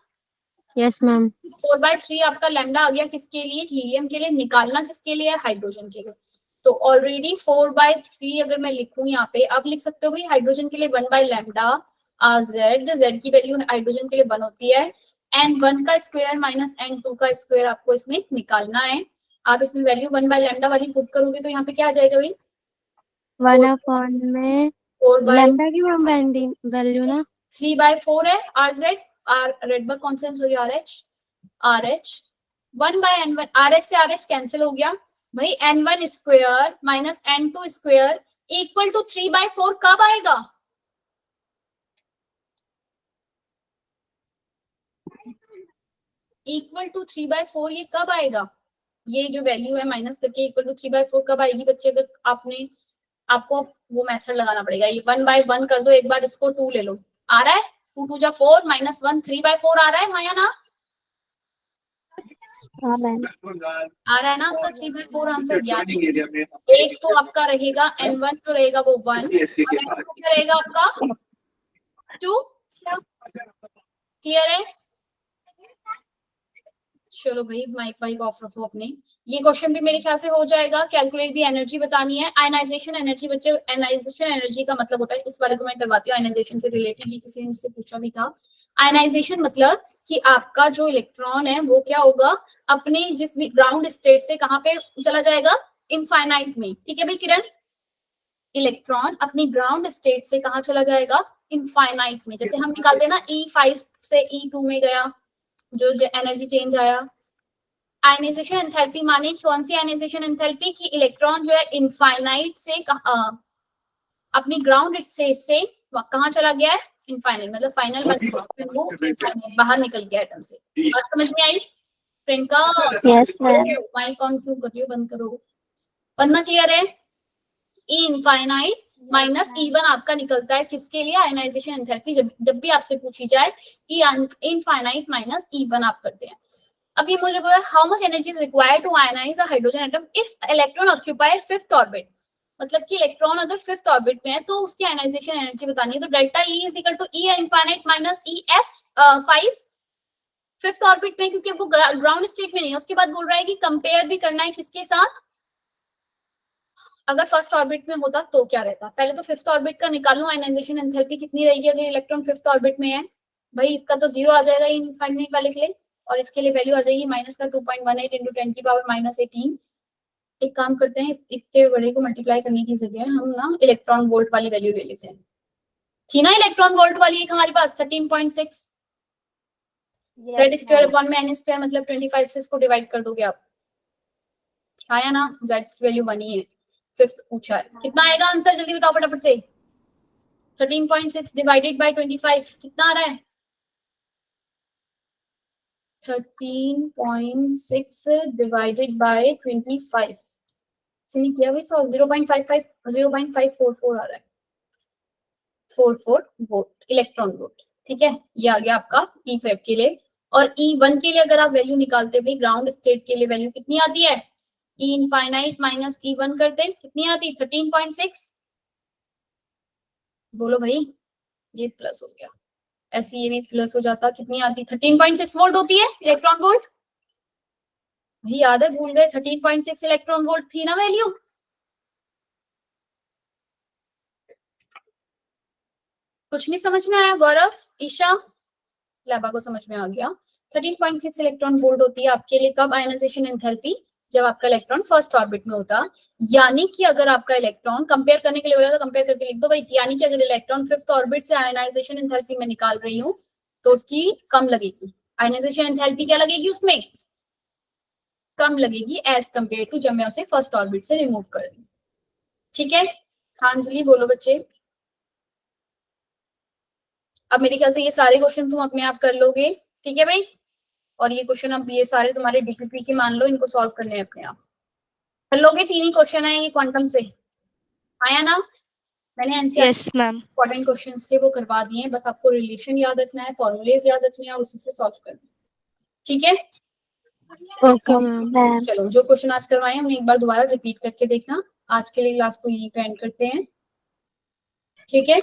Yes ma'am. 4/3 आपका लैम्डा आ गया किसके लिए, हीलियम के लिए। निकालना किसके लिए है, हाइड्रोजन के लिए। तो ऑलरेडी 4/3 अगर मैं लिखूं यहाँ पे, आप लिख सकते हो भाई हाइड्रोजन के लिए 1 बाय लैम्डा जेड, जेड की वैल्यू हाइड्रोजन के लिए 1 होती है, n1 का स्क्वायर माइनस n2 का स्क्वायर आपको इसमें निकालना है। आप इसमें वैल्यू 1/λ वाली पुट करोगे तो यहाँ पे क्या आ जाएगा भाई? 1 में 4/, लैम्डा की वैल्यू ना 3/4 है RZ, Rydberg constant sorry RH 1/N1, RH से RH कैंसिल हो गया भाई, N1 square minus N2 square equal to 3/4 कब आएगा? इक्वल टू 3/4 ये कब आएगा? ये जो वैल्यू है माइनस करके इक्वल टू 3/4 कब आएगी बच्चे? अगर आपको वो मेथड लगाना पड़ेगा, ये 1/1 कर दो एक बार, इसको 2 ले लो, आ रहा है 2 2 जा 4 माइनस 1 3/4 आ रहा है माया ना? हाँ मैम। आ रहा है ना आपका 3/4 आंसर। यानी एक तो आपका रहेगा N1 जो रहेगा वो 1, क्या रहेगा आपका 2। क्लियर है? चलो भाई माइक ऑफ रखो अपने। ये क्वेश्चन भी मेरे ख्याल से हो जाएगा। कैलकुलेट दी एनर्जी बतानी है। आयनाइजेशन एनर्जी बच्चे, आयनाइजेशन एनर्जी का मतलब होता है, इस वाले को मैं करवाती हूँ आयनाइजेशन से रिलेटेड, ये किसी ने मुझसे पूछा भी था। आयनाइजेशन मतलब कि आपका जो इलेक्ट्रॉन है वो क्या होगा, अपने जिस भी ग्राउंड स्टेट से कहाँ पे चला जाएगा, इनफाइनाइट में। ठीक है भाई किरण, इलेक्ट्रॉन अपनी ग्राउंड स्टेट से कहाँ चला जाएगा, इनफाइनाइट में। जैसे हम निकालते हैं ना E5 से E2 में गया, जो एनर्जी चेंज आया। आयनाइजेशन एंथैल्पी माने कौन सी आयनाइजेशन एंथैल्पी, की इलेक्ट्रॉन जो है इनफाइनाइट से अपनी ग्राउंड स्टेट से कहाँ चला गया है, इनफाइनाइट, मतलब फाइनल वो बाहर निकल गया एटम से। बात समझ में आई Priyanka? Yes ma'am. Mike on क्यों कर रही हो, बंद करो, वरना क्लियर है। ई इनफाइनाइट माइनस E1 आपका निकलता है किसके लिए, आयनाइजेशन एंथैल्पी। जब भी आपसे पूछी जाए ई इनफाइनाइट माइनस E1 आप करते हैं। अब ये मुझे बोला how much energy is required to ionise a hydrogen atom if electron occupy 5th orbit. मतलब कि इलेक्ट्रॉन अगर 5th ऑर्बिट में है तो उसकी आयनाइजेशन एनर्जी बतानी है। तो delta E is equal to E infinite minus EF5 5th orbit में, क्योंकि वो ग्राउंड स्टेट में नहीं है। उसके बाद बोल रहा है कि कंपेयर भी करना है किसके साथ, अगर 1st ऑर्बिट में होता तो क्या रहता। पहले तो 5th ऑर्बिट का निकालूं, आयनाइजेशन एंथैल्पी कितनी रहेगी अगर इलेक्ट्रॉन 5th ऑर्बिट में है। भाई इसका तो 0 आ जाएगा इनफाइनाइट वाले के लिए, और इसके लिए वैल्यू आ जाएगी माइनस का 2.18 × 10⁻−18। एक काम करते हैं, इतने बड़े को मल्टीप्लाई करने की जगह हम ना इलेक्ट्रॉन वोल्ट वाली वैल्यू ले लेते हैं। थी ना इलेक्ट्रॉन वोल्ट वाली एक हमारे पास 13.6 Z² में N² मतलब 25 से इसको डिवाइड कर दोगे आप, आया ना, Z की वैल्यू बनी है। 5th पूछा है, कितना आएगा आंसर, जल्दी बताओ फटाफट से। 13.6 डिवाइडेड बाय 25 कितना आ रहा है, 13.6 डिवाइडेड बाय 25 इसने किया भाई सॉल्व, 0.544 आ रहा है, 44 वोल्ट इलेक्ट्रॉन वोल्ट। ठीक है, ये आ गया आपका E5 के लिए। और E1 के लिए अगर आप वैल्यू निकालते भाई ग्राउंड स्टेट के लिए वैल्यू कितनी आती है, E इनफाइनाइट माइनस E1 करते कितनी आती, 13.6। बोलो भाई, ये प्लस हो गया, ऐसे ये भी प्लस हो जाता, कितनी आती, 13.6 वोल्ट होती है इलेक्ट्रॉन वोल्ट। भाई याद है, भूल गए, 13.6 इलेक्ट्रॉन वोल्ट थी ना वैल्यू। कुछ नहीं समझ में आया गौरव, ईशा, लेबा को समझ में आ गया। 13.6 इलेक्ट्रॉन वोल्ट होती है आपके लिए कब, आयनाइजेशन एंथैल्पी, जब आपका इलेक्ट्रॉन 1st ऑर्बिट में होता। यानी कि अगर आपका इलेक्ट्रॉन कंपेयर करने के लिए बोला तो कंपेयर करके लिख दो भाई, यानी कि अगर इलेक्ट्रॉन 5th ऑर्बिट से आयनाइजेशन एंथैल्पी में निकाल रही हूँ तो उसकी कम लगेगी, आयनाइजेशन एंथैल्पी क्या लगेगी उसमें, कम लगेगी एज कंपेयर टू जब मैं उसे 1st ऑर्बिट से रिमूव कर रही हूँ। ठीक है, अंजलि बोलो बच्चे। अब मेरे ख्याल से ये सारे क्वेश्चन तुम अपने आप कर लोगे, ठीक है भाई। और ये क्वेश्चन अब ये सारे तुम्हारे डीपीपी के मान लो, इनको सॉल्व करने हैं अपने आप, कर लोगे। 3 ही क्वेश्चन है ये क्वांटम से, आया ना, मैंने इंपॉर्टेंट क्वेश्चंस थे वो करवा दिए, बस आपको रिलेशन याद रखना है, फॉर्मूलेज याद रखने हैं और उसी से सॉल्व करना है। ठीक है, ओके मैम। चलो जो क्वेश्चन आज करवाए हमने एक बार दोबारा रिपीट करके देखना। आज के लिए क्लास को यहीं पे एंड करते हैं, ठीक है।